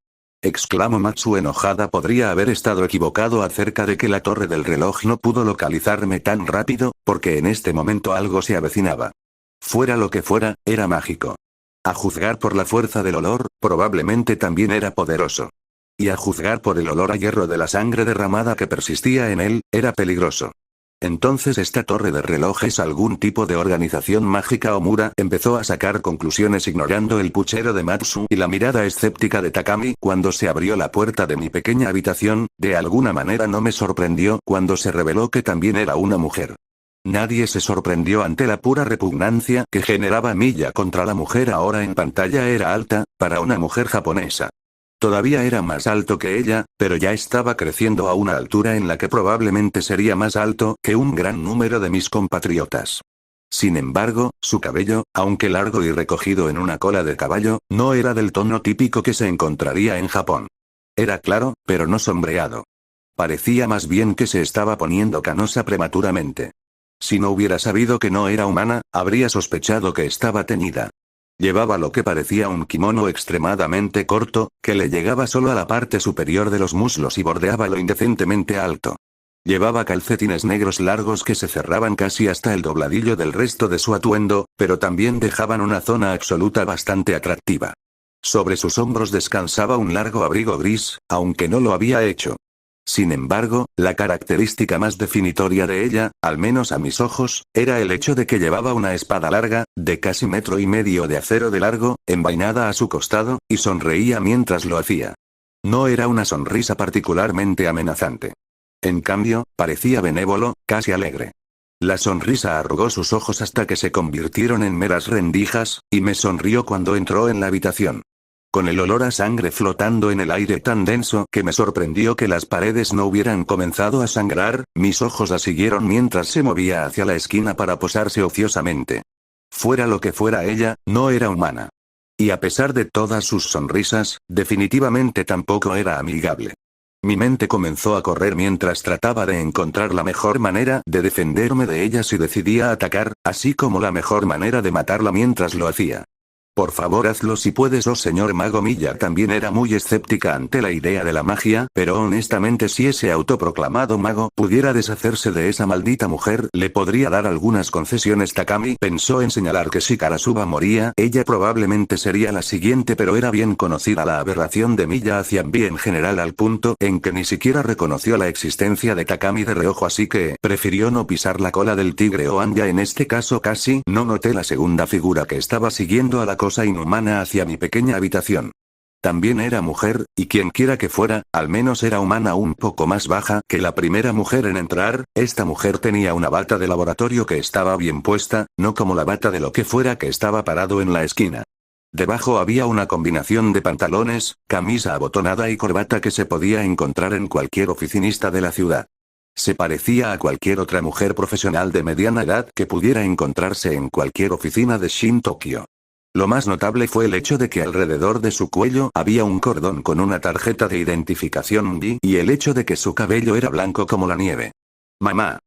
Exclamó Matsu enojada. Podría haber estado equivocado acerca de que la torre del reloj no pudo localizarme tan rápido, porque en este momento algo se avecinaba. Fuera lo que fuera, era mágico. A juzgar por la fuerza del olor, probablemente también era poderoso. Y a juzgar por el olor a hierro de la sangre derramada que persistía en él, era peligroso. Entonces esta torre de reloj es algún tipo de organización mágica. Omura empezó a sacar conclusiones ignorando el puchero de Matsu y la mirada escéptica de Takami. Cuando se abrió la puerta de mi pequeña habitación, de alguna manera no me sorprendió cuando se reveló que también era una mujer. Nadie se sorprendió ante la pura repugnancia que generaba Miya contra la mujer ahora en pantalla. Era alta, para una mujer japonesa. Todavía era más alto que ella, pero ya estaba creciendo a una altura en la que probablemente sería más alto que un gran número de mis compatriotas. Sin embargo, su cabello, aunque largo y recogido en una cola de caballo, no era del tono típico que se encontraría en Japón. Era claro, pero no sombreado. Parecía más bien que se estaba poniendo canosa prematuramente. Si no hubiera sabido que no era humana, habría sospechado que estaba teñida. Llevaba lo que parecía un kimono extremadamente corto, que le llegaba solo a la parte superior de los muslos y bordeaba lo indecentemente alto. Llevaba calcetines negros largos que se cerraban casi hasta el dobladillo del resto de su atuendo, pero también dejaban una zona absoluta bastante atractiva. Sobre sus hombros descansaba un largo abrigo gris, aunque no lo había hecho. Sin embargo, la característica más definitoria de ella, al menos a mis ojos, era el hecho de que llevaba una espada larga, de casi 1,5 metros de acero de largo, envainada a su costado, y sonreía mientras lo hacía. No era una sonrisa particularmente amenazante. En cambio, parecía benévolo, casi alegre. La sonrisa arrugó sus ojos hasta que se convirtieron en meras rendijas, y me sonrió cuando entró en la habitación. Con el olor a sangre flotando en el aire tan denso que me sorprendió que las paredes no hubieran comenzado a sangrar, mis ojos la siguieron mientras se movía hacia la esquina para posarse ociosamente. Fuera lo que fuera ella, no era humana. Y a pesar de todas sus sonrisas, definitivamente tampoco era amigable. Mi mente comenzó a correr mientras trataba de encontrar la mejor manera de defenderme de ella si decidía atacar, así como la mejor manera de matarla mientras lo hacía. Por favor hazlo si puedes, oh señor mago. Milla también era muy escéptica ante la idea de la magia, pero honestamente si ese autoproclamado mago pudiera deshacerse de esa maldita mujer, le podría dar algunas concesiones. Takami pensó en señalar que si Karasuba moría, ella probablemente sería la siguiente, pero era bien conocida la aberración de Milla hacia Vi en general al punto en que ni siquiera reconoció la existencia de Takami de reojo, así que prefirió no pisar la cola del tigre o Anya. En este caso casi no noté la segunda figura que estaba siguiendo a la cosa inhumana hacia mi pequeña habitación. También era mujer, y quienquiera que fuera, al menos era humana un poco más baja que la primera mujer en entrar. Esta mujer tenía una bata de laboratorio que estaba bien puesta, no como la bata de lo que fuera que estaba parado en la esquina. Debajo había una combinación de pantalones, camisa abotonada y corbata que se podía encontrar en cualquier oficinista de la ciudad. Se parecía a cualquier otra mujer profesional de mediana edad que pudiera encontrarse en cualquier oficina de Shin Tokio. Lo más notable fue el hecho de que alrededor de su cuello había un cordón con una tarjeta de identificación MB y el hecho de que su cabello era blanco como la nieve. Mamá.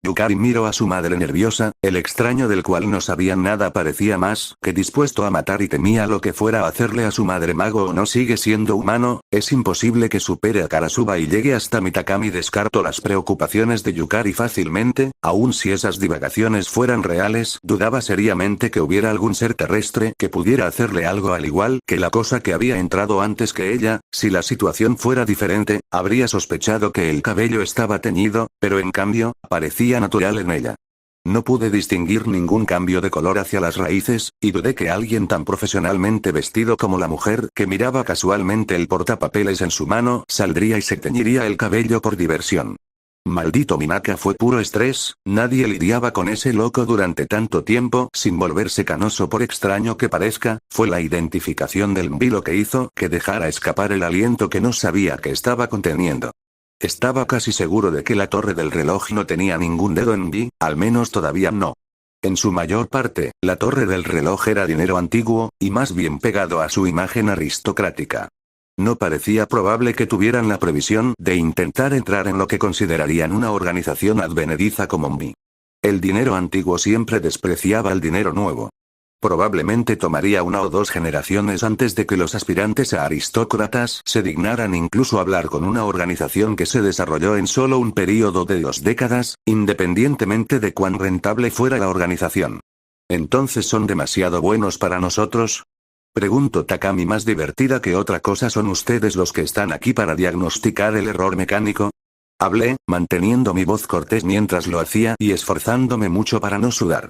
Yukari miró a su madre nerviosa, el extraño del cual no sabían nada parecía más que dispuesto a matar y temía lo que fuera a hacerle a su madre. Mago o no, sigue siendo humano, es imposible que supere a Karasuba y llegue hasta mi. Takami descartó las preocupaciones de Yukari fácilmente, aun si esas divagaciones fueran reales, dudaba seriamente que hubiera algún ser terrestre que pudiera hacerle algo al igual que la cosa que había entrado antes que ella. Si la situación fuera diferente, habría sospechado que el cabello estaba teñido, pero en cambio, parecía natural en ella. No pude distinguir ningún cambio de color hacia las raíces, y dudé que alguien tan profesionalmente vestido como la mujer que miraba casualmente el portapapeles en su mano saldría y se teñiría el cabello por diversión. Maldito Minaka, fue puro estrés, nadie lidiaba con ese loco durante tanto tiempo sin volverse canoso por extraño que parezca. Fue la identificación del MB lo que hizo que dejara escapar el aliento que no sabía que estaba conteniendo. Estaba casi seguro de que la torre del reloj no tenía ningún dedo en B, al menos todavía no. En su mayor parte, la torre del reloj era dinero antiguo, y más bien pegado a su imagen aristocrática. No parecía probable que tuvieran la previsión de intentar entrar en lo que considerarían una organización advenediza como MB. El dinero antiguo siempre despreciaba el dinero nuevo. Probablemente tomaría una o dos generaciones antes de que los aspirantes a aristócratas se dignaran incluso hablar con una organización que se desarrolló en solo un período de 2 décadas, independientemente de cuán rentable fuera la organización. ¿Entonces son demasiado buenos para nosotros? Preguntó Takami, más divertida que otra cosa. ¿Son ustedes los que están aquí para diagnosticar el error mecánico? Hablé, manteniendo mi voz cortés mientras lo hacía y esforzándome mucho para no sudar.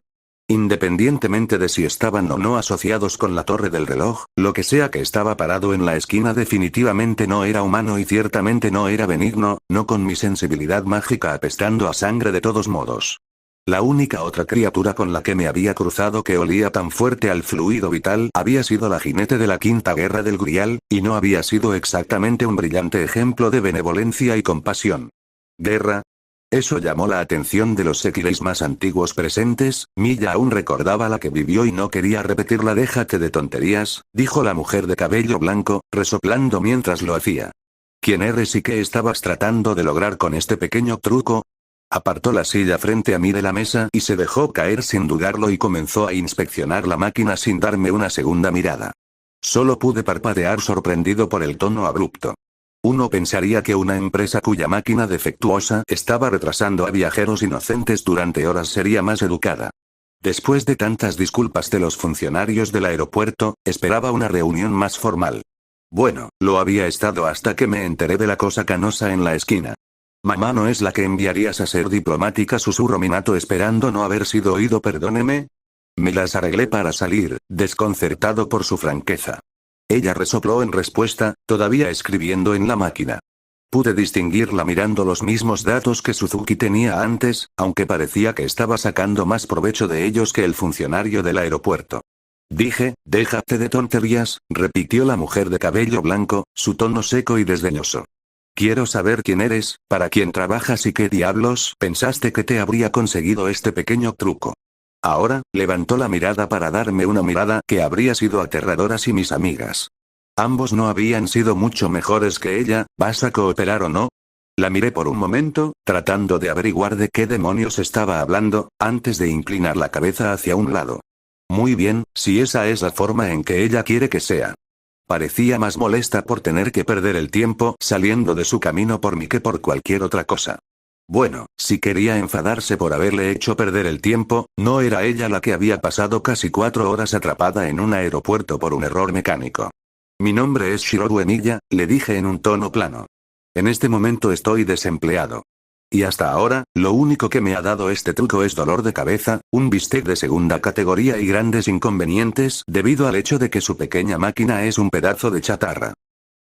Independientemente de si estaban o no asociados con la torre del reloj, lo que sea que estaba parado en la esquina definitivamente no era humano y ciertamente no era benigno, no con mi sensibilidad mágica apestando a sangre de todos modos. La única otra criatura con la que me había cruzado que olía tan fuerte al fluido vital había sido la jinete de la Quinta Guerra del Grial, y no había sido exactamente un brillante ejemplo de benevolencia y compasión. ¿Guerra? Eso llamó la atención de los Sekireis más antiguos presentes. Milla aún recordaba la que vivió y no quería repetirla. Déjate de tonterías, dijo la mujer de cabello blanco, resoplando mientras lo hacía. ¿Quién eres y qué estabas tratando de lograr con este pequeño truco? Apartó la silla frente a mí de la mesa y se dejó caer sin dudarlo y comenzó a inspeccionar la máquina sin darme una segunda mirada. Solo pude parpadear sorprendido por el tono abrupto. Uno pensaría que una empresa cuya máquina defectuosa estaba retrasando a viajeros inocentes durante horas sería más educada. Después de tantas disculpas de los funcionarios del aeropuerto, esperaba una reunión más formal. Bueno, lo había estado hasta que me enteré de la cosa canosa en la esquina. Mamá no es la que enviarías a ser diplomática, susurró Minato esperando no haber sido oído. Perdóneme. Me las arreglé para salir, desconcertado por su franqueza. Ella resopló en respuesta, todavía escribiendo en la máquina. Pude distinguirla mirando los mismos datos que Suzuki tenía antes, aunque parecía que estaba sacando más provecho de ellos que el funcionario del aeropuerto. Dije, déjate de tonterías, repitió la mujer de cabello blanco, su tono seco y desdeñoso. Quiero saber quién eres, para quién trabajas y qué diablos pensaste que te habría conseguido este pequeño truco. Ahora, levantó la mirada para darme una mirada que habría sido aterradora si mis amigas. Ambos no habían sido mucho mejores que ella. ¿Vas a cooperar o no? La miré por un momento, tratando de averiguar de qué demonios estaba hablando, antes de inclinar la cabeza hacia un lado. Muy bien, si esa es la forma en que ella quiere que sea. Parecía más molesta por tener que perder el tiempo saliendo de su camino por mí que por cualquier otra cosa. Bueno, si quería enfadarse por haberle hecho perder el tiempo, no era ella la que había pasado casi 4 horas atrapada en un aeropuerto por un error mecánico. Mi nombre es Shirobu Emiya, le dije en un tono plano. En este momento estoy desempleado. Y hasta ahora, lo único que me ha dado este truco es dolor de cabeza, un bistec de segunda categoría y grandes inconvenientes debido al hecho de que su pequeña máquina es un pedazo de chatarra.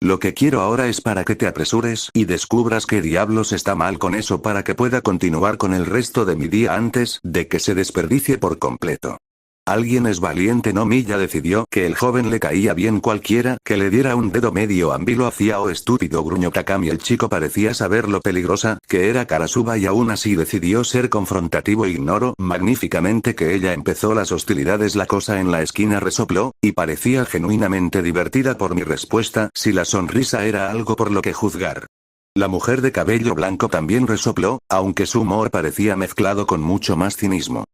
Lo que quiero ahora es para que te apresures y descubras qué diablos está mal con eso para que pueda continuar con el resto de mi día antes de que se desperdicie por completo. Alguien es valiente, no. Miya decidió que el joven le caía bien cualquiera que le diera un dedo medio ambilo hacia o estúpido, gruñó Takami. El chico parecía saber lo peligrosa que era Karasuba y aún así decidió ser confrontativo. Ignoró magníficamente que ella empezó las hostilidades. La cosa en la esquina resopló, y parecía genuinamente divertida por mi respuesta, si la sonrisa era algo por lo que juzgar. La mujer de cabello blanco también resopló, aunque su humor parecía mezclado con mucho más cinismo.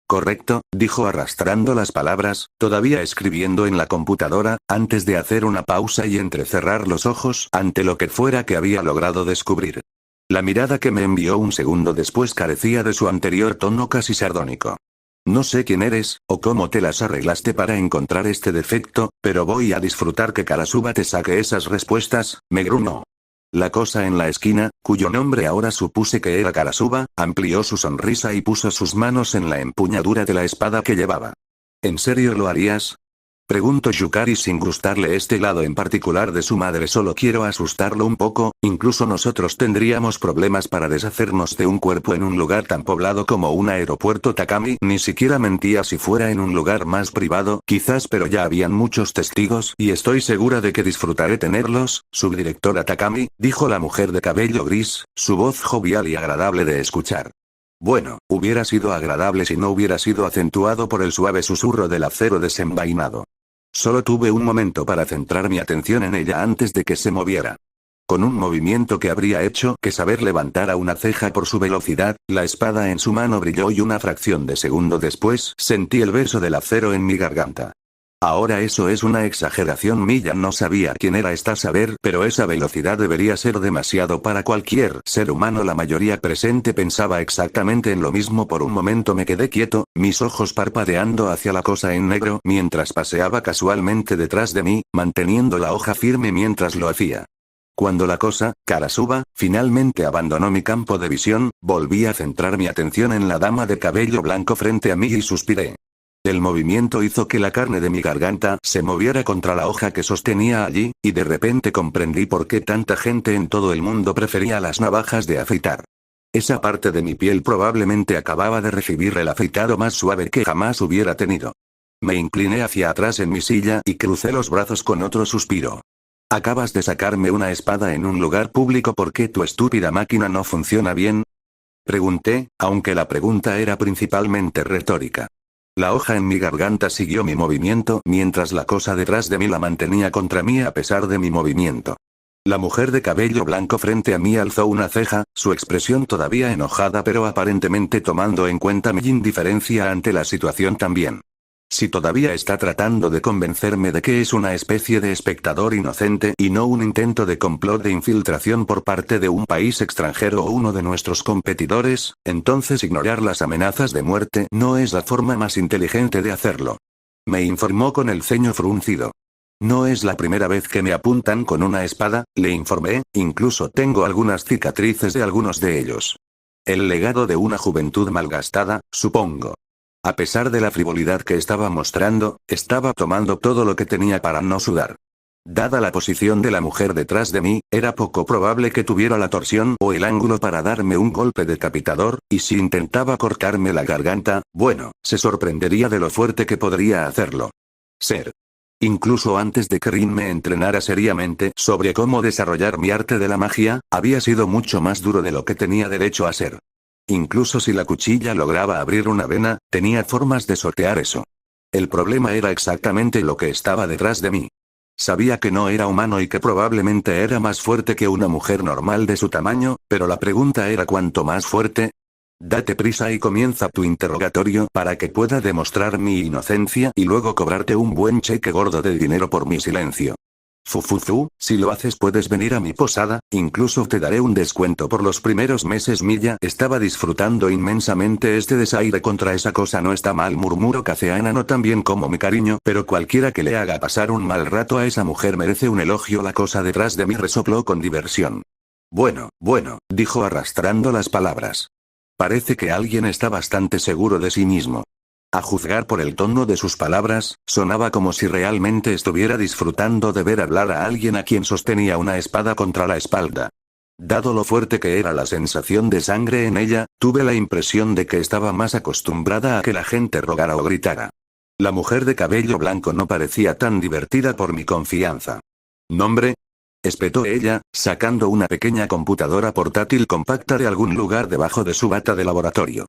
Correcto, dijo arrastrando las palabras, todavía escribiendo en la computadora, antes de hacer una pausa y entrecerrar los ojos ante lo que fuera que había logrado descubrir. La mirada que me envió un segundo después carecía de su anterior tono casi sardónico. No sé quién eres, o cómo te las arreglaste para encontrar este defecto, pero voy a disfrutar que Karasuba te saque esas respuestas, me gruñó. La cosa en la esquina, cuyo nombre ahora supuse que era Karasuba, amplió su sonrisa y puso sus manos en la empuñadura de la espada que llevaba. ¿En serio lo harías? Preguntó Yukari sin gustarle este lado en particular de su madre. Solo quiero asustarlo un poco, incluso nosotros tendríamos problemas para deshacernos de un cuerpo en un lugar tan poblado como un aeropuerto. Takami ni siquiera mentía. Si fuera en un lugar más privado, quizás, pero ya habían muchos testigos y estoy segura de que disfrutaré tenerlos. Subdirectora Takami, dijo la mujer de cabello gris, su voz jovial y agradable de escuchar. Bueno, hubiera sido agradable si no hubiera sido acentuado por el suave susurro del acero desenvainado. Solo tuve un momento para centrar mi atención en ella antes de que se moviera. Con un movimiento que habría hecho que saber levantara una ceja por su velocidad, la espada en su mano brilló y una fracción de segundo después sentí el beso del acero en mi garganta. Ahora eso es una exageración. Miya no sabía quién era esta saber, pero esa velocidad debería ser demasiado para cualquier ser humano. La mayoría presente pensaba exactamente en lo mismo. Por un momento me quedé quieto, mis ojos parpadeando hacia la cosa en negro mientras paseaba casualmente detrás de mí, manteniendo la hoja firme mientras lo hacía. Cuando la cosa, Karasuba, finalmente abandonó mi campo de visión, volví a centrar mi atención en la dama de cabello blanco frente a mí y suspiré. El movimiento hizo que la carne de mi garganta se moviera contra la hoja que sostenía allí, y de repente comprendí por qué tanta gente en todo el mundo prefería las navajas de afeitar. Esa parte de mi piel probablemente acababa de recibir el afeitado más suave que jamás hubiera tenido. Me incliné hacia atrás en mi silla y crucé los brazos con otro suspiro. Acabas de sacarme una espada en un lugar público. ¿Por qué tu estúpida máquina no funciona bien? Pregunté, aunque la pregunta era principalmente retórica. La hoja en mi garganta siguió mi movimiento mientras la cosa detrás de mí la mantenía contra mí a pesar de mi movimiento. La mujer de cabello blanco frente a mí alzó una ceja, su expresión todavía enojada pero aparentemente tomando en cuenta mi indiferencia ante la situación también. Si todavía está tratando de convencerme de que es una especie de espectador inocente y no un intento de complot de infiltración por parte de un país extranjero o uno de nuestros competidores, entonces ignorar las amenazas de muerte no es la forma más inteligente de hacerlo. Me informó con el ceño fruncido. No es la primera vez que me apuntan con una espada, le informé, incluso tengo algunas cicatrices de algunos de ellos. El legado de una juventud malgastada, supongo. A pesar de la frivolidad que estaba mostrando, estaba tomando todo lo que tenía para no sudar. Dada la posición de la mujer detrás de mí, era poco probable que tuviera la torsión o el ángulo para darme un golpe decapitador, y si intentaba cortarme la garganta, bueno, se sorprendería de lo fuerte que podría hacerlo. Incluso antes de que Rin me entrenara seriamente sobre cómo desarrollar mi arte de la magia, había sido mucho más duro de lo que tenía derecho a ser. Incluso si la cuchilla lograba abrir una vena, tenía formas de sortear eso. El problema era exactamente lo que estaba detrás de mí. Sabía que no era humano y que probablemente era más fuerte que una mujer normal de su tamaño, pero la pregunta era ¿cuánto más fuerte? Date prisa y comienza tu interrogatorio para que pueda demostrar mi inocencia y luego cobrarte un buen cheque gordo de dinero por mi silencio. Fufuzu, si lo haces puedes venir a mi posada, incluso te daré un descuento por los primeros meses. Milla estaba disfrutando inmensamente este desaire contra esa cosa. No está mal, murmuró Caceana, no tan bien como mi cariño, pero cualquiera que le haga pasar un mal rato a esa mujer merece un elogio. La cosa detrás de mí resopló con diversión. Bueno, dijo arrastrando las palabras. Parece que alguien está bastante seguro de sí mismo. A juzgar por el tono de sus palabras, sonaba como si realmente estuviera disfrutando de ver hablar a alguien a quien sostenía una espada contra la espalda. Dado lo fuerte que era la sensación de sangre en ella, tuve la impresión de que estaba más acostumbrada a que la gente rogara o gritara. La mujer de cabello blanco no parecía tan divertida por mi confianza. ¿Nombre? Espetó ella, sacando una pequeña computadora portátil compacta de algún lugar debajo de su bata de laboratorio.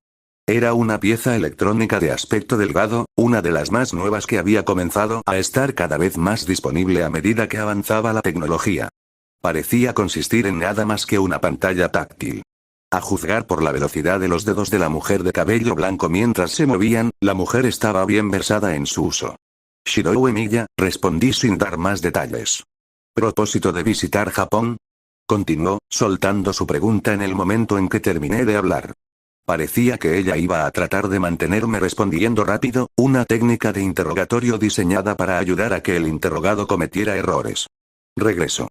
Era una pieza electrónica de aspecto delgado, una de las más nuevas que había comenzado a estar cada vez más disponible a medida que avanzaba la tecnología. Parecía consistir en nada más que una pantalla táctil. A juzgar por la velocidad de los dedos de la mujer de cabello blanco mientras se movían, la mujer estaba bien versada en su uso. Shirou Emiya, respondí sin dar más detalles. ¿Propósito de visitar Japón? Continuó, soltando su pregunta en el momento en que terminé de hablar. Parecía que ella iba a tratar de mantenerme respondiendo rápido, una técnica de interrogatorio diseñada para ayudar a que el interrogado cometiera errores. Regreso.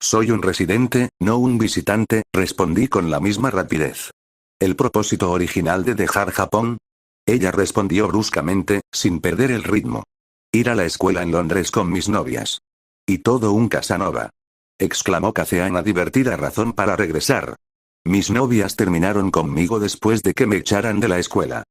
Soy un residente, no un visitante, respondí con la misma rapidez. ¿El propósito original de dejar Japón? Ella respondió bruscamente, sin perder el ritmo. Ir a la escuela en Londres con mis novias. Y todo un Casanova. Exclamó Caceana, divertida razón para regresar. Mis novias terminaron conmigo después de que me echaran de la escuela.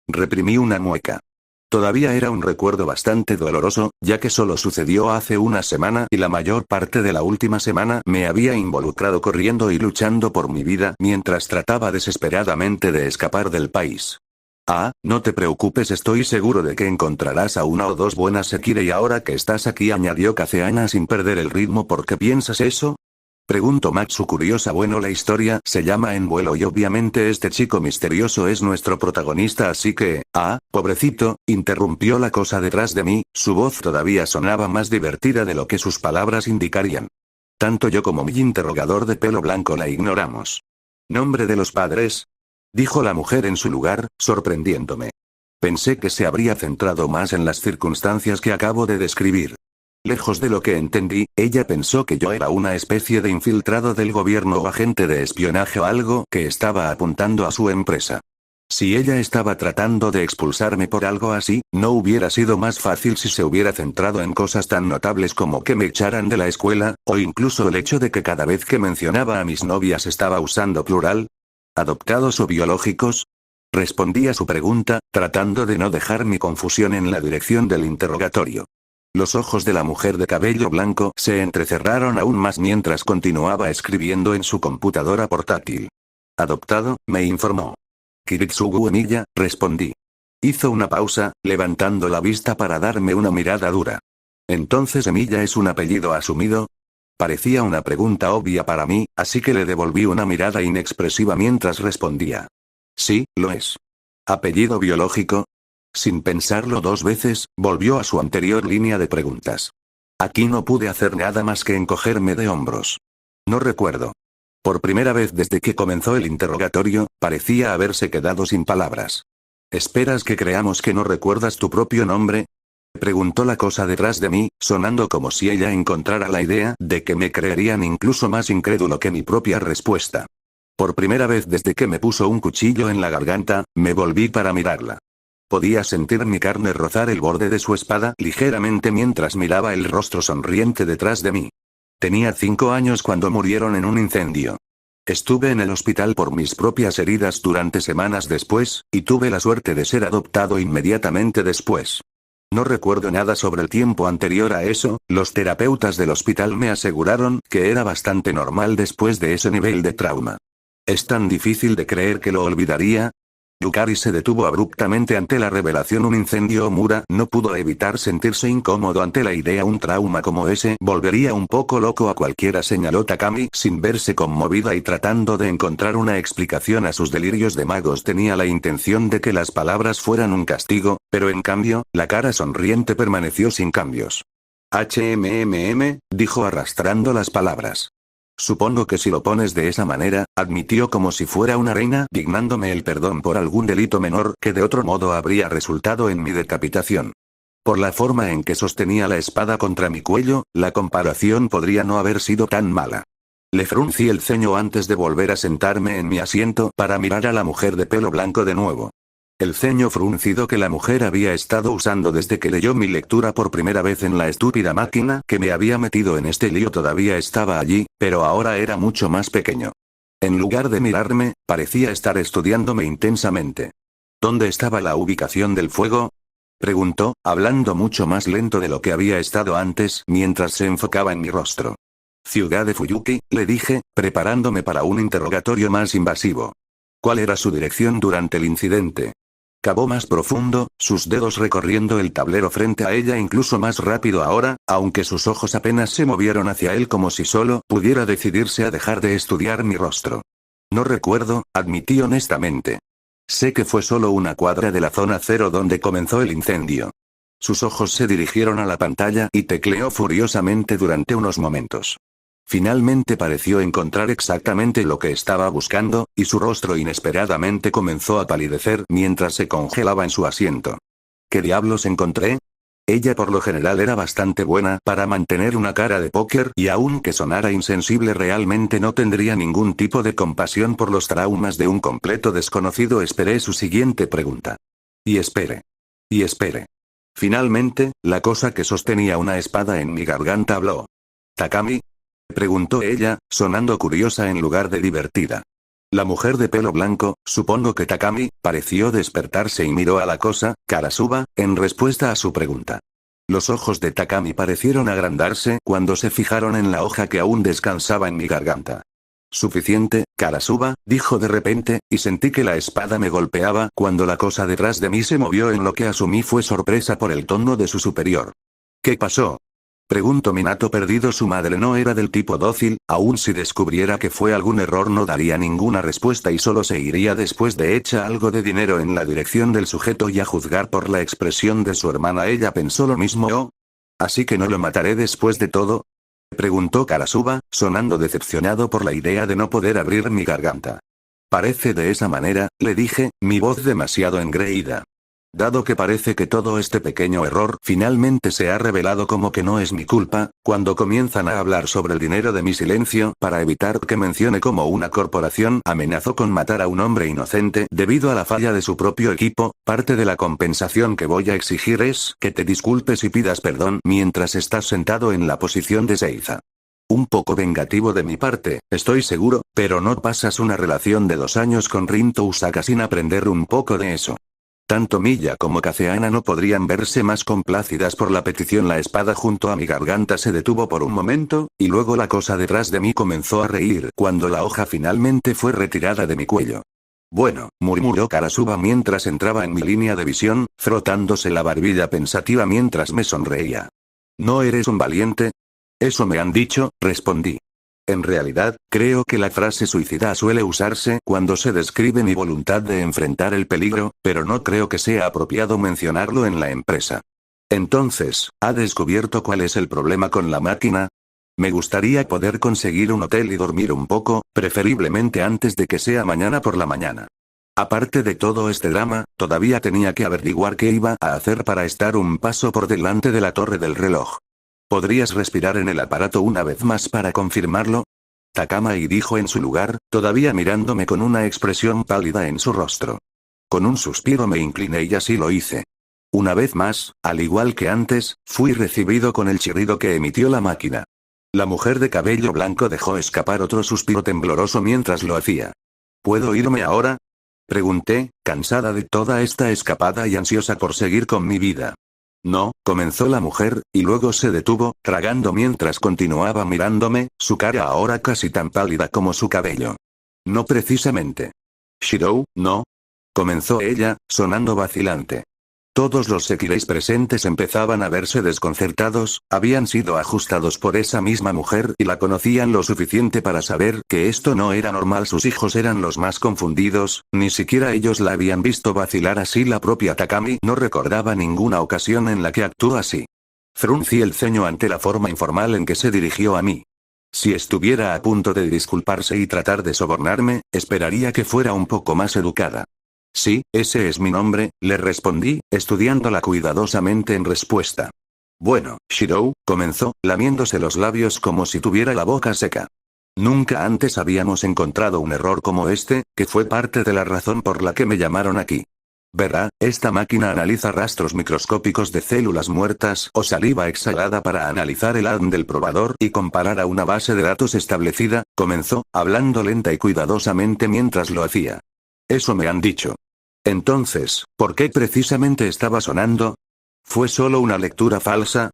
Reprimí una mueca. Todavía era un recuerdo bastante doloroso, ya que solo sucedió hace una semana y la mayor parte de la última semana me había involucrado corriendo y luchando por mi vida mientras trataba desesperadamente de escapar del país. Ah, no te preocupes, estoy seguro de que encontrarás a una o dos buenas Sekirei ahora que estás aquí, añadió Caceana sin perder el ritmo. ¿Por qué piensas eso? Preguntó Matsu curiosa. Bueno, la historia se llama En vuelo y obviamente este chico misterioso es nuestro protagonista, así que, pobrecito, interrumpió la cosa detrás de mí, su voz todavía sonaba más divertida de lo que sus palabras indicarían. Tanto yo como mi interrogador de pelo blanco la ignoramos. ¿Nombre de los padres? Dijo la mujer en su lugar, sorprendiéndome. Pensé que se habría centrado más en las circunstancias que acabo de describir. Lejos de lo que entendí, ella pensó que yo era una especie de infiltrado del gobierno o agente de espionaje o algo que estaba apuntando a su empresa. Si ella estaba tratando de expulsarme por algo así, ¿no hubiera sido más fácil si se hubiera centrado en cosas tan notables como que me echaran de la escuela, o incluso el hecho de que cada vez que mencionaba a mis novias estaba usando plural? ¿Adoptados o biológicos? Respondí a su pregunta, tratando de no dejar mi confusión en la dirección del interrogatorio. Los ojos de la mujer de cabello blanco se entrecerraron aún más mientras continuaba escribiendo en su computadora portátil. Adoptado, me informó. Kiritsugu Emiya, respondí. Hizo una pausa, levantando la vista para darme una mirada dura. ¿Entonces Emiya es un apellido asumido? Parecía una pregunta obvia para mí, así que le devolví una mirada inexpresiva mientras respondía. Sí, lo es. ¿Apellido biológico? Sin pensarlo dos veces, volvió a su anterior línea de preguntas. Aquí no pude hacer nada más que encogerme de hombros. No recuerdo. Por primera vez desde que comenzó el interrogatorio, parecía haberse quedado sin palabras. ¿Esperas que creamos que no recuerdas tu propio nombre? Preguntó la cosa detrás de mí, sonando como si ella encontrara la idea de que me creerían incluso más incrédulo que mi propia respuesta. Por primera vez desde que me puso un cuchillo en la garganta, me volví para mirarla. Podía sentir mi carne rozar el borde de su espada ligeramente mientras miraba el rostro sonriente detrás de mí. Tenía 5 años cuando murieron en un incendio. Estuve en el hospital por mis propias heridas durante semanas después, y tuve la suerte de ser adoptado inmediatamente después. No recuerdo nada sobre el tiempo anterior a eso, los terapeutas del hospital me aseguraron que era bastante normal después de ese nivel de trauma. ¿Es tan difícil de creer que lo olvidaría? Yukari se detuvo abruptamente ante la revelación. Un incendio. Mura no pudo evitar sentirse incómodo ante la idea. Un trauma como ese volvería un poco loco a cualquiera, señaló Takami sin verse conmovida y tratando de encontrar una explicación a sus delirios de magos. Tenía la intención de que las palabras fueran un castigo, pero en cambio, la cara sonriente permaneció sin cambios. Dijo arrastrando las palabras. Supongo que si lo pones de esa manera, admitió como si fuera una reina, dignándome el perdón por algún delito menor que de otro modo habría resultado en mi decapitación. Por la forma en que sostenía la espada contra mi cuello, la comparación podría no haber sido tan mala. Le fruncí el ceño antes de volver a sentarme en mi asiento para mirar a la mujer de pelo blanco de nuevo. El ceño fruncido que la mujer había estado usando desde que leyó mi lectura por primera vez en la estúpida máquina que me había metido en este lío todavía estaba allí, pero ahora era mucho más pequeño. En lugar de mirarme, parecía estar estudiándome intensamente. ¿Dónde estaba la ubicación del fuego? Preguntó, hablando mucho más lento de lo que había estado antes, mientras se enfocaba en mi rostro. Ciudad de Fuyuki, le dije, preparándome para un interrogatorio más invasivo. ¿Cuál era su dirección durante el incidente? Cavó más profundo, sus dedos recorriendo el tablero frente a ella incluso más rápido ahora, aunque sus ojos apenas se movieron hacia él como si solo pudiera decidirse a dejar de estudiar mi rostro. No recuerdo, admití honestamente. Sé que fue solo una cuadra de la zona cero donde comenzó el incendio. Sus ojos se dirigieron a la pantalla y tecleó furiosamente durante unos momentos. Finalmente pareció encontrar exactamente lo que estaba buscando, y su rostro inesperadamente comenzó a palidecer mientras se congelaba en su asiento. ¿Qué diablos encontré? Ella por lo general era bastante buena para mantener una cara de póker y aunque sonara insensible realmente no tendría ningún tipo de compasión por los traumas de un completo desconocido. Esperé su siguiente pregunta. Y espere. Y espere. Finalmente, la cosa que sostenía una espada en mi garganta habló. ¿Takami? Preguntó ella, sonando curiosa en lugar de divertida. La mujer de pelo blanco, supongo que Takami, pareció despertarse y miró a la cosa, Karasuba, en respuesta a su pregunta. Los ojos de Takami parecieron agrandarse cuando se fijaron en la hoja que aún descansaba en mi garganta. Suficiente, Karasuba, dijo de repente, y sentí que la espada me golpeaba cuando la cosa detrás de mí se movió en lo que asumí fue sorpresa por el tono de su superior. ¿Qué pasó? Preguntó Minato perdido. Su madre no era del tipo dócil, aun si descubriera que fue algún error no daría ninguna respuesta y solo se iría después de echa algo de dinero en la dirección del sujeto y a juzgar por la expresión de su hermana ella pensó lo mismo. ¿Oh? ¿Así que no lo mataré después de todo? Preguntó Karasuba, sonando decepcionado por la idea de no poder abrir mi garganta. Parece de esa manera, le dije, mi voz demasiado engreída. Dado que parece que todo este pequeño error finalmente se ha revelado como que no es mi culpa, cuando comienzan a hablar sobre el dinero de mi silencio para evitar que mencione cómo una corporación amenazó con matar a un hombre inocente debido a la falla de su propio equipo, parte de la compensación que voy a exigir es que te disculpes y pidas perdón mientras estás sentado en la posición de Seiza. Un poco vengativo de mi parte, estoy seguro, pero no pasas una relación de 2 años con Rinto Usaka sin aprender un poco de eso. Tanto Miya como Kaceana no podrían verse más complácidas por la petición. La espada junto a mi garganta se detuvo por un momento, y luego la cosa detrás de mí comenzó a reír cuando la hoja finalmente fue retirada de mi cuello. Bueno, murmuró Karasuba mientras entraba en mi línea de visión, frotándose la barbilla pensativa mientras me sonreía. ¿No eres un valiente? Eso me han dicho, respondí. En realidad, creo que la frase suicida suele usarse cuando se describe mi voluntad de enfrentar el peligro, pero no creo que sea apropiado mencionarlo en la empresa. Entonces, ¿ha descubierto cuál es el problema con la máquina? Me gustaría poder conseguir un hotel y dormir un poco, preferiblemente antes de que sea mañana por la mañana. Aparte de todo este drama, todavía tenía que averiguar qué iba a hacer para estar un paso por delante de la torre del reloj. ¿Podrías respirar en el aparato una vez más para confirmarlo? Takami dijo en su lugar, todavía mirándome con una expresión pálida en su rostro. Con un suspiro me incliné y así lo hice. Una vez más, al igual que antes, fui recibido con el chirrido que emitió la máquina. La mujer de cabello blanco dejó escapar otro suspiro tembloroso mientras lo hacía. ¿Puedo irme ahora? Pregunté, cansada de toda esta escapada y ansiosa por seguir con mi vida. No, comenzó la mujer, y luego se detuvo, tragando mientras continuaba mirándome, su cara ahora casi tan pálida como su cabello. No precisamente. Shirou, no. Comenzó ella, sonando vacilante. Todos los sekireis presentes empezaban a verse desconcertados, habían sido ajustados por esa misma mujer y la conocían lo suficiente para saber que esto no era normal. Sus hijos eran los más confundidos, ni siquiera ellos la habían visto vacilar así. La propia Takami no recordaba ninguna ocasión en la que actuó así. Fruncí el ceño ante la forma informal en que se dirigió a mí. Si estuviera a punto de disculparse y tratar de sobornarme, esperaría que fuera un poco más educada. Sí, ese es mi nombre, le respondí, estudiándola cuidadosamente en respuesta. Bueno, Shirou, comenzó, lamiéndose los labios como si tuviera la boca seca. Nunca antes habíamos encontrado un error como este, que fue parte de la razón por la que me llamaron aquí. Verá, esta máquina analiza rastros microscópicos de células muertas o saliva exhalada para analizar el ADN del probador y comparar a una base de datos establecida, comenzó, hablando lenta y cuidadosamente mientras lo hacía. Eso me han dicho. Entonces, ¿por qué precisamente estaba sonando? ¿Fue solo una lectura falsa?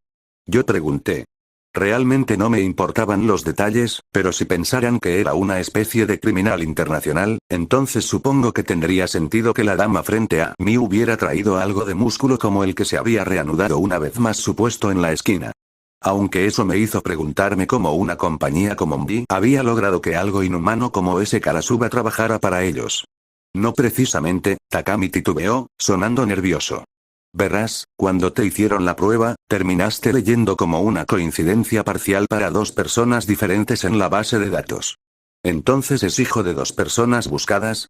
Yo pregunté. Realmente no me importaban los detalles, pero si pensaran que era una especie de criminal internacional, entonces supongo que tendría sentido que la dama frente a mí hubiera traído algo de músculo como el que se había reanudado una vez más su puesto en la esquina. Aunque eso me hizo preguntarme cómo una compañía como MB había logrado que algo inhumano como ese Karasuba trabajara para ellos. No precisamente, Takami titubeó, sonando nervioso. Verás, cuando te hicieron la prueba, terminaste leyendo como una coincidencia parcial para dos personas diferentes en la base de datos. ¿Entonces es hijo de dos personas buscadas?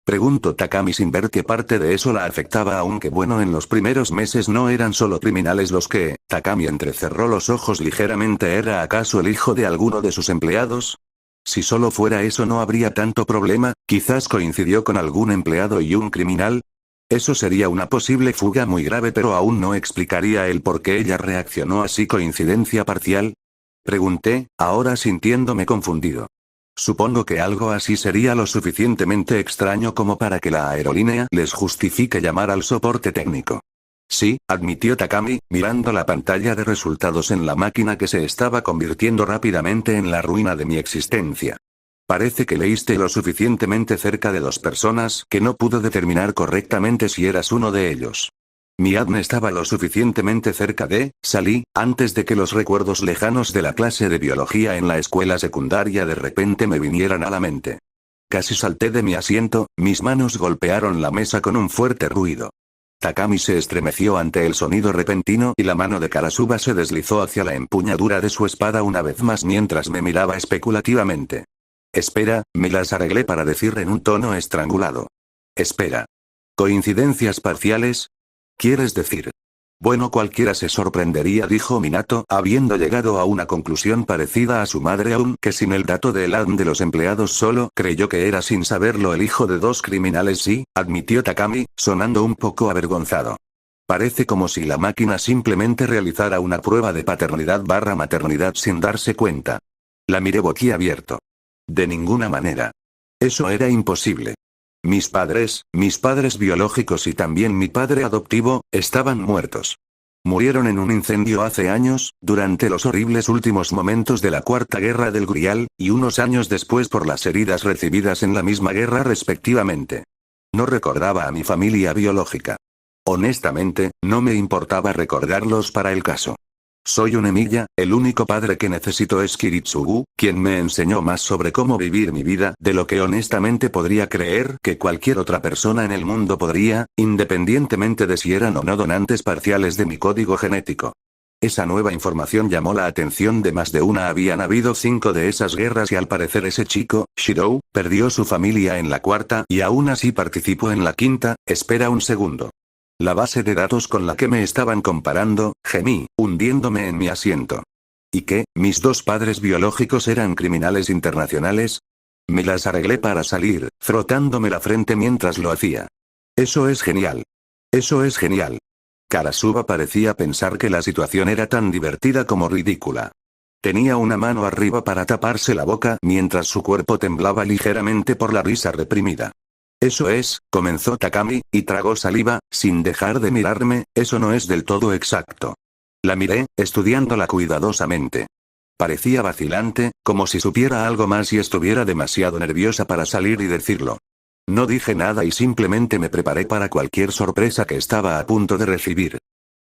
Preguntó Takami sin ver que parte de eso la afectaba, aunque bueno, en los primeros meses no eran solo criminales los que, Takami entrecerró los ojos ligeramente. ¿Era acaso el hijo de alguno de sus empleados? Si solo fuera eso no habría tanto problema, quizás coincidió con algún empleado y un criminal. Eso sería una posible fuga muy grave, pero aún no explicaría el por qué ella reaccionó así. ¿Coincidencia parcial? Pregunté, ahora sintiéndome confundido. Supongo que algo así sería lo suficientemente extraño como para que la aerolínea les justifique llamar al soporte técnico. Sí, admitió Takami, mirando la pantalla de resultados en la máquina que se estaba convirtiendo rápidamente en la ruina de mi existencia. Parece que leíste lo suficientemente cerca de dos personas que no pudo determinar correctamente si eras uno de ellos. Mi ADN estaba lo suficientemente cerca de, salí, antes de que los recuerdos lejanos de la clase de biología en la escuela secundaria de repente me vinieran a la mente. Casi salté de mi asiento, mis manos golpearon la mesa con un fuerte ruido. Takami se estremeció ante el sonido repentino y la mano de Karasuba se deslizó hacia la empuñadura de su espada una vez más mientras me miraba especulativamente. Espera, me las arreglé para decir en un tono estrangulado. Espera. ¿Coincidencias parciales? ¿Quieres decir? Bueno, cualquiera se sorprendería, dijo Minato, habiendo llegado a una conclusión parecida a su madre, aunque sin el dato del ADN de los empleados. Solo creyó que era sin saberlo el hijo de dos criminales. Sí, admitió Takami, sonando un poco avergonzado. Parece como si la máquina simplemente realizara una prueba de paternidad/maternidad sin darse cuenta. La miré boquiabierto. De ninguna manera. Eso era imposible. Mis padres biológicos y también mi padre adoptivo, estaban muertos. Murieron en un incendio hace años, durante los horribles últimos momentos de la Cuarta Guerra del Grial, y unos años después por las heridas recibidas en la misma guerra respectivamente. No recordaba a mi familia biológica. Honestamente, no me importaba recordarlos para el caso. Soy un Emiya, el único padre que necesito es Kiritsugu, quien me enseñó más sobre cómo vivir mi vida de lo que honestamente podría creer que cualquier otra persona en el mundo podría, independientemente de si eran o no donantes parciales de mi código genético. Esa nueva información llamó la atención de más de una. Habían habido 5 de esas guerras y al parecer ese chico, Shirou, perdió su familia en la cuarta y aún así participó en la quinta. Espera un segundo. La base de datos con la que me estaban comparando, gemí, hundiéndome en mi asiento. ¿Y qué? ¿Mis dos padres biológicos eran criminales internacionales? Me las arreglé para salir, frotándome la frente mientras lo hacía. Eso es genial. Eso es genial. Karasuba parecía pensar que la situación era tan divertida como ridícula. Tenía una mano arriba para taparse la boca mientras su cuerpo temblaba ligeramente por la risa reprimida. Eso es, comenzó Takami, y tragó saliva, sin dejar de mirarme. Eso no es del todo exacto. La miré, estudiándola cuidadosamente. Parecía vacilante, como si supiera algo más y estuviera demasiado nerviosa para salir y decirlo. No dije nada y simplemente me preparé para cualquier sorpresa que estaba a punto de recibir.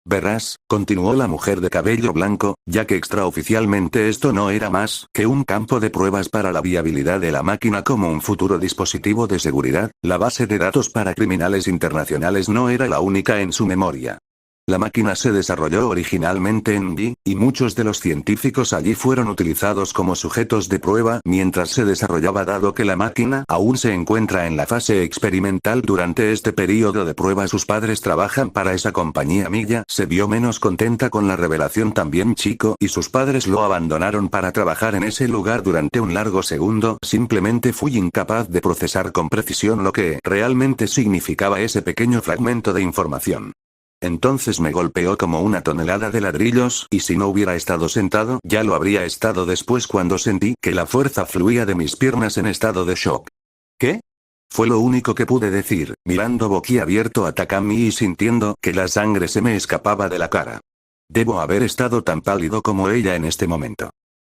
Verás, continuó la mujer de cabello blanco, ya que extraoficialmente esto no era más que un campo de pruebas para la viabilidad de la máquina como un futuro dispositivo de seguridad, la base de datos para criminales internacionales no era la única en su memoria. La máquina se desarrolló originalmente en Yi, y muchos de los científicos allí fueron utilizados como sujetos de prueba mientras se desarrollaba dado que la máquina aún se encuentra en la fase experimental durante este período de prueba sus padres trabajan para esa compañía Milla se vio menos contenta con la revelación también chico y sus padres lo abandonaron para trabajar en ese lugar durante un largo segundo simplemente fui incapaz de procesar con precisión lo que realmente significaba ese pequeño fragmento de información. Entonces me golpeó como una tonelada de ladrillos, y si no hubiera estado sentado, ya lo habría estado después cuando sentí que la fuerza fluía de mis piernas en estado de shock. ¿Qué? Fue lo único que pude decir, mirando boquiabierto a Takami y sintiendo que la sangre se me escapaba de la cara. Debo haber estado tan pálido como ella en este momento.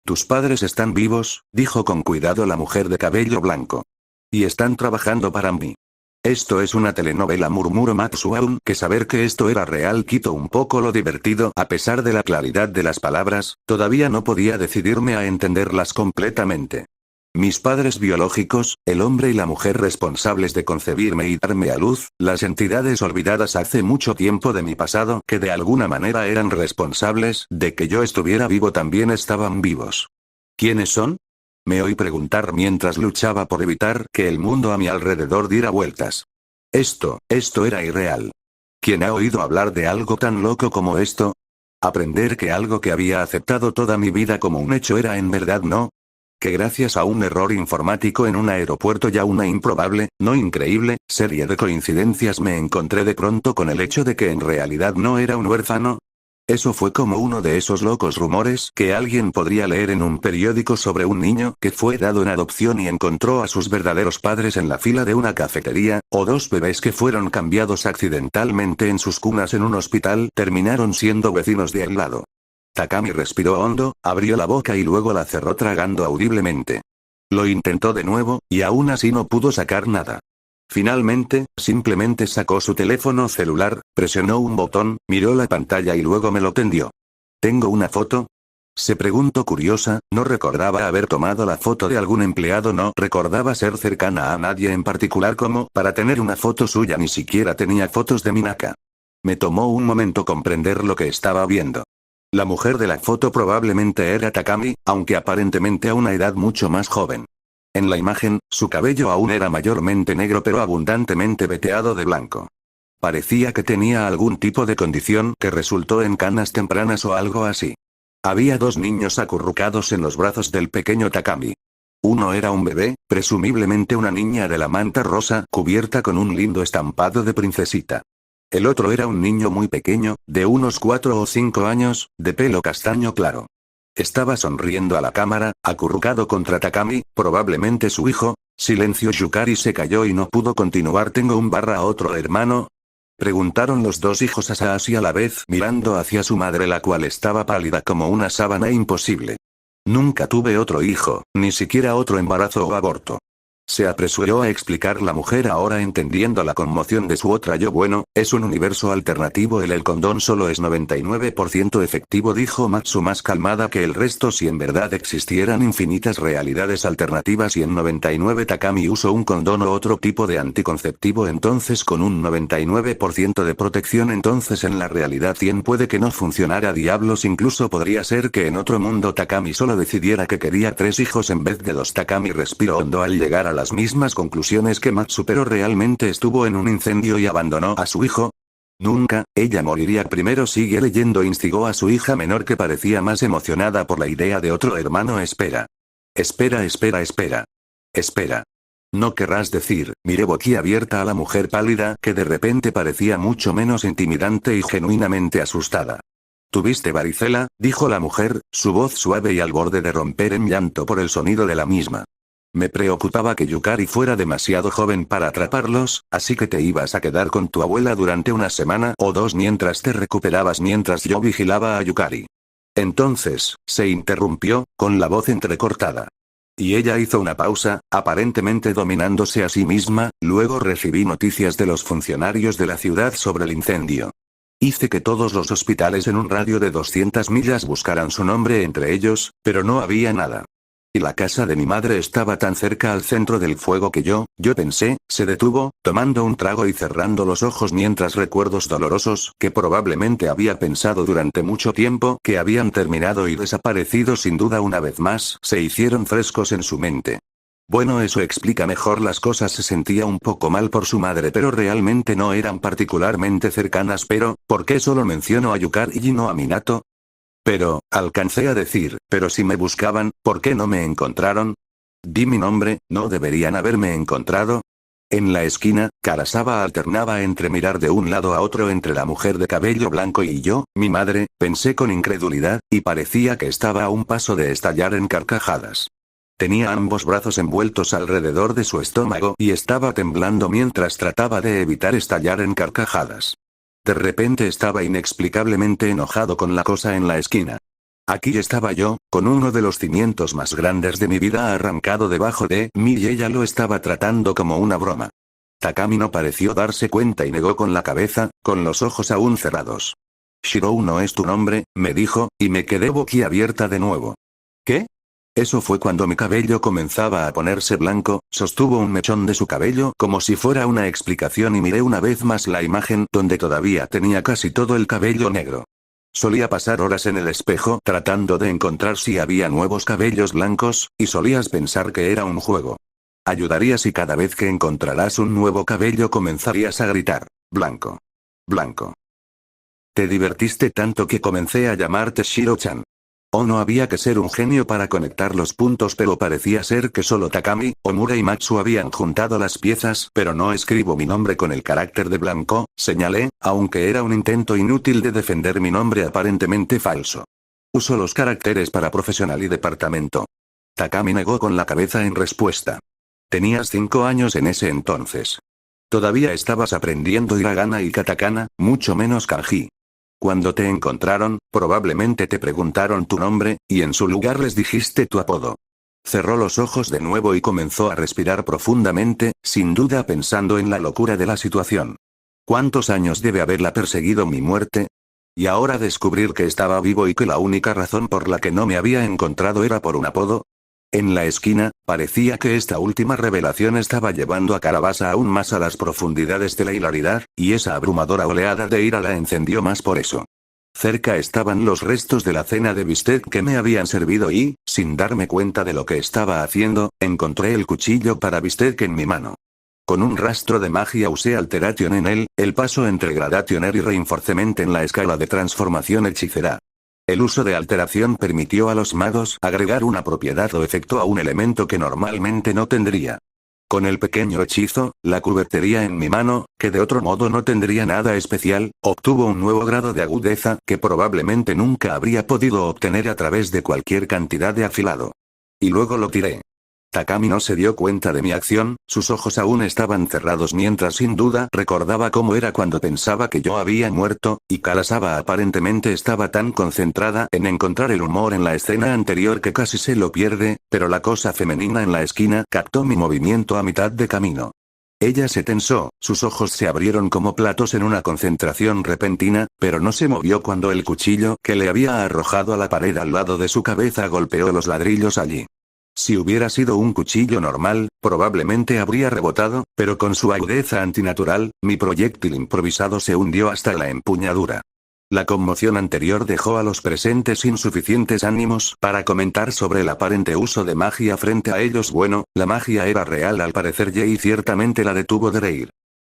Tus padres están vivos, dijo con cuidado la mujer de cabello blanco. Y están trabajando para mí. Esto es una telenovela, murmuró Matsuo, que saber que esto era real quitó un poco lo divertido, a pesar de la claridad de las palabras, todavía no podía decidirme a entenderlas completamente. Mis padres biológicos, el hombre y la mujer responsables de concebirme y darme a luz, las entidades olvidadas hace mucho tiempo de mi pasado que de alguna manera eran responsables de que yo estuviera vivo también estaban vivos. ¿Quiénes son? Me oí preguntar mientras luchaba por evitar que el mundo a mi alrededor diera vueltas. Esto era irreal. ¿Quién ha oído hablar de algo tan loco como esto? Aprender que algo que había aceptado toda mi vida como un hecho era en verdad no. Que gracias a un error informático en un aeropuerto y a una improbable, no increíble, serie de coincidencias me encontré de pronto con el hecho de que en realidad no era un huérfano. Eso fue como uno de esos locos rumores que alguien podría leer en un periódico sobre un niño que fue dado en adopción y encontró a sus verdaderos padres en la fila de una cafetería, o dos bebés que fueron cambiados accidentalmente en sus cunas en un hospital terminaron siendo vecinos de al lado. Takami respiró hondo, abrió la boca y luego la cerró tragando audiblemente. Lo intentó de nuevo, y aún así no pudo sacar nada. Finalmente, simplemente sacó su teléfono celular, presionó un botón, miró la pantalla y luego me lo tendió. ¿Tengo una foto? Se preguntó curiosa, no recordaba haber tomado la foto de algún empleado, no recordaba ser cercana a nadie en particular como para tener una foto suya, ni siquiera tenía fotos de Minaka. Me tomó un momento comprender lo que estaba viendo. La mujer de la foto probablemente era Takami, aunque aparentemente a una edad mucho más joven. En la imagen, su cabello aún era mayormente negro pero abundantemente veteado de blanco. Parecía que tenía algún tipo de condición que resultó en canas tempranas o algo así. Había dos niños acurrucados en los brazos del pequeño Takami. Uno era un bebé, presumiblemente una niña de la manta rosa cubierta con un lindo estampado de princesita. El otro era un niño muy pequeño, de unos 4 o 5 años, de pelo castaño claro. Estaba sonriendo a la cámara, acurrucado contra Takami, probablemente su hijo. Silencio. Yukari se cayó y no pudo continuar. ¿Tengo un otro hermano? Preguntaron los dos hijos así a la vez mirando hacia su madre, la cual estaba pálida como una sábana imposible. Nunca tuve otro hijo, ni siquiera otro embarazo o aborto. Se apresuró a explicar la mujer ahora entendiendo la conmoción de su otra yo. Bueno, es un universo alternativo. El condón solo es 99% efectivo, dijo Matsu más calmada que el resto. Si en verdad existieran infinitas realidades alternativas y en 99 Takami usó un condón o otro tipo de anticonceptivo entonces con un 99% de protección entonces en la realidad 100 puede que no funcionara diablos. Incluso podría ser que en otro mundo Takami solo decidiera que quería 3 hijos en vez de 2. Takami respiró hondo al llegar a las mismas conclusiones que Matsu, pero realmente estuvo en un incendio y abandonó a su hijo. Nunca, ella moriría primero. Sigue leyendo. Instigó a su hija menor que parecía más emocionada por la idea de otro hermano. Espera. No querrás decir, miré boquiabierta a la mujer pálida que de repente parecía mucho menos intimidante y genuinamente asustada. ¿Tuviste varicela?, dijo la mujer, su voz suave y al borde de romper en llanto por el sonido de la misma. Me preocupaba que Yukari fuera demasiado joven para atraparlos, así que te ibas a quedar con tu abuela durante una semana o 2 mientras te recuperabas mientras yo vigilaba a Yukari. Entonces, se interrumpió, con la voz entrecortada. Y ella hizo una pausa, aparentemente dominándose a sí misma. Luego recibí noticias de los funcionarios de la ciudad sobre el incendio. Hice que todos los hospitales en un radio de 200 millas buscaran su nombre entre ellos, pero no había nada. Y la casa de mi madre estaba tan cerca al centro del fuego que yo pensé, se detuvo, tomando un trago y cerrando los ojos mientras recuerdos dolorosos, que probablemente había pensado durante mucho tiempo que habían terminado y desaparecido sin duda una vez más, se hicieron frescos en su mente. Bueno, eso explica mejor las cosas. Se sentía un poco mal por su madre, pero realmente no eran particularmente cercanas. Pero, ¿por qué solo menciono a Yukari y no a Minato? Pero, alcancé a decir, pero si me buscaban, ¿por qué no me encontraron? Di mi nombre, ¿no deberían haberme encontrado? En la esquina, Karasawa alternaba entre mirar de un lado a otro entre la mujer de cabello blanco y yo, mi madre, pensé con incredulidad, y parecía que estaba a un paso de estallar en carcajadas. Tenía ambos brazos envueltos alrededor de su estómago y estaba temblando mientras trataba de evitar estallar en carcajadas. De repente estaba inexplicablemente enojado con la cosa en la esquina. Aquí estaba yo, con uno de los cimientos más grandes de mi vida arrancado debajo de mí y ella lo estaba tratando como una broma. Takami no pareció darse cuenta y negó con la cabeza, con los ojos aún cerrados. Shirou no es tu nombre, me dijo, y me quedé boquiabierta de nuevo. ¿Qué? Eso fue cuando mi cabello comenzaba a ponerse blanco. Sostuvo un mechón de su cabello como si fuera una explicación y miré una vez más la imagen donde todavía tenía casi todo el cabello negro. Solía pasar horas en el espejo tratando de encontrar si había nuevos cabellos blancos, y solías pensar que era un juego. Ayudaría si cada vez que encontrarás un nuevo cabello comenzarías a gritar, blanco. Blanco. Te divertiste tanto que comencé a llamarte Shiro-chan. Oh, no había que ser un genio para conectar los puntos, pero parecía ser que solo Takami, Omura y Matsu habían juntado las piezas. Pero no escribo mi nombre con el carácter de blanco, señalé, aunque era un intento inútil de defender mi nombre aparentemente falso. Uso los caracteres para profesional y departamento. Takami negó con la cabeza en respuesta. Tenías 5 años en ese entonces. Todavía estabas aprendiendo hiragana y katakana, mucho menos kanji. Cuando te encontraron, probablemente te preguntaron tu nombre, y en su lugar les dijiste tu apodo. Cerró los ojos de nuevo y comenzó a respirar profundamente, sin duda pensando en la locura de la situación. ¿Cuántos años debe haberla perseguido mi muerte? Y ahora descubrir que estaba vivo y que la única razón por la que no me había encontrado era por un apodo. En la esquina, parecía que esta última revelación estaba llevando a Karabasa aún más a las profundidades de la hilaridad, y esa abrumadora oleada de ira la encendió más por eso. Cerca estaban los restos de la cena de bistec que me habían servido y, sin darme cuenta de lo que estaba haciendo, encontré el cuchillo para bistec en mi mano. Con un rastro de magia usé Alteration en él, el paso entre Gradationer y Reinforcement en la escala de transformación hechicera. El uso de alteración permitió a los magos agregar una propiedad o efecto a un elemento que normalmente no tendría. Con el pequeño hechizo, la cubertería en mi mano, que de otro modo no tendría nada especial, obtuvo un nuevo grado de agudeza que probablemente nunca habría podido obtener a través de cualquier cantidad de afilado. Y luego lo tiré. Takami no se dio cuenta de mi acción, sus ojos aún estaban cerrados mientras sin duda recordaba cómo era cuando pensaba que yo había muerto, y Karasawa aparentemente estaba tan concentrada en encontrar el humor en la escena anterior que casi se lo pierde, pero la cosa femenina en la esquina captó mi movimiento a mitad de camino. Ella se tensó, sus ojos se abrieron como platos en una concentración repentina, pero no se movió cuando el cuchillo que le había arrojado a la pared al lado de su cabeza golpeó los ladrillos allí. Si hubiera sido un cuchillo normal, probablemente habría rebotado, pero con su agudeza antinatural, mi proyectil improvisado se hundió hasta la empuñadura. La conmoción anterior dejó a los presentes sin suficientes ánimos para comentar sobre el aparente uso de magia frente a ellos. Bueno, la magia era real al parecer y ciertamente la detuvo de reír.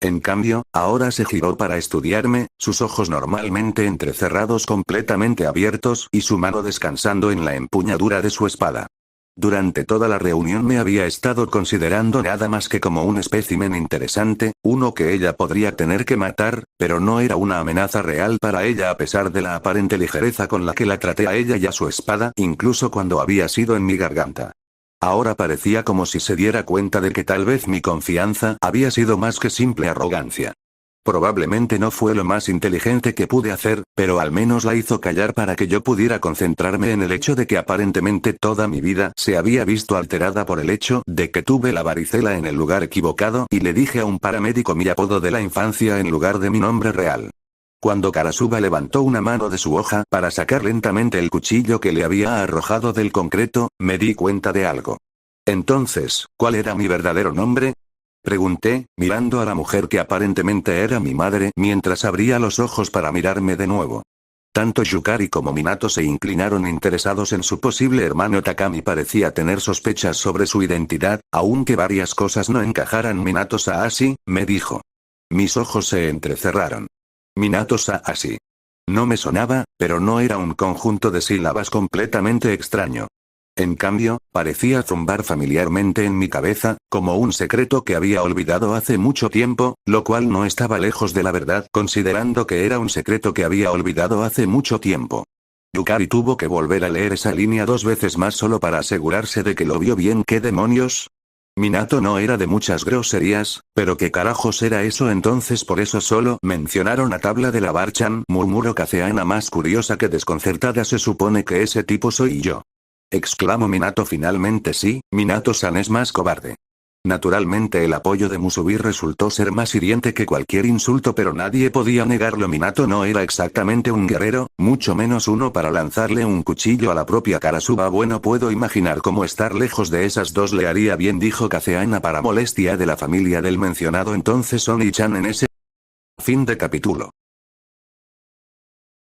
En cambio, ahora se giró para estudiarme, sus ojos normalmente entrecerrados completamente abiertos y su mano descansando en la empuñadura de su espada. Durante toda la reunión me había estado considerando nada más que como un espécimen interesante, uno que ella podría tener que matar, pero no era una amenaza real para ella a pesar de la aparente ligereza con la que la traté a ella y a su espada, incluso cuando había sido en mi garganta. Ahora parecía como si se diera cuenta de que tal vez mi confianza había sido más que simple arrogancia. Probablemente no fue lo más inteligente que pude hacer, pero al menos la hizo callar para que yo pudiera concentrarme en el hecho de que aparentemente toda mi vida se había visto alterada por el hecho de que tuve la varicela en el lugar equivocado y le dije a un paramédico mi apodo de la infancia en lugar de mi nombre real. Cuando Karasuba levantó una mano de su hoja para sacar lentamente el cuchillo que le había arrojado del concreto, me di cuenta de algo. Entonces, ¿cuál era mi verdadero nombre? Pregunté, mirando a la mujer que aparentemente era mi madre mientras abría los ojos para mirarme de nuevo. Tanto Yukari como Minato se inclinaron interesados en su posible hermano. Takami parecía tener sospechas sobre su identidad, aunque varias cosas no encajaran. Minato Saashi, me dijo. Mis ojos se entrecerraron. Minato Saashi. No me sonaba, pero no era un conjunto de sílabas completamente extraño. En cambio, parecía zumbar familiarmente en mi cabeza, como un secreto que había olvidado hace mucho tiempo, lo cual no estaba lejos de la verdad considerando que era un secreto que había olvidado hace mucho tiempo. Yukari tuvo que volver a leer esa línea 2 veces más solo para asegurarse de que lo vio bien. ¿Qué demonios? Minato no era de muchas groserías, pero ¿qué carajos era eso entonces? Por eso solo mencionaron a Tabla de la Barchan, murmuró Kaceana más curiosa que desconcertada. Se supone que ese tipo soy yo. Exclamó Minato. Finalmente sí, Minato-san es más cobarde. Naturalmente el apoyo de Musubi resultó ser más hiriente que cualquier insulto, pero nadie podía negarlo. Minato no era exactamente un guerrero, mucho menos uno para lanzarle un cuchillo a la propia Karasuba. Bueno, puedo imaginar cómo estar lejos de esas dos le haría bien, dijo Kaceana para molestia de la familia del mencionado entonces Oni-chan en ese. Fin de capítulo.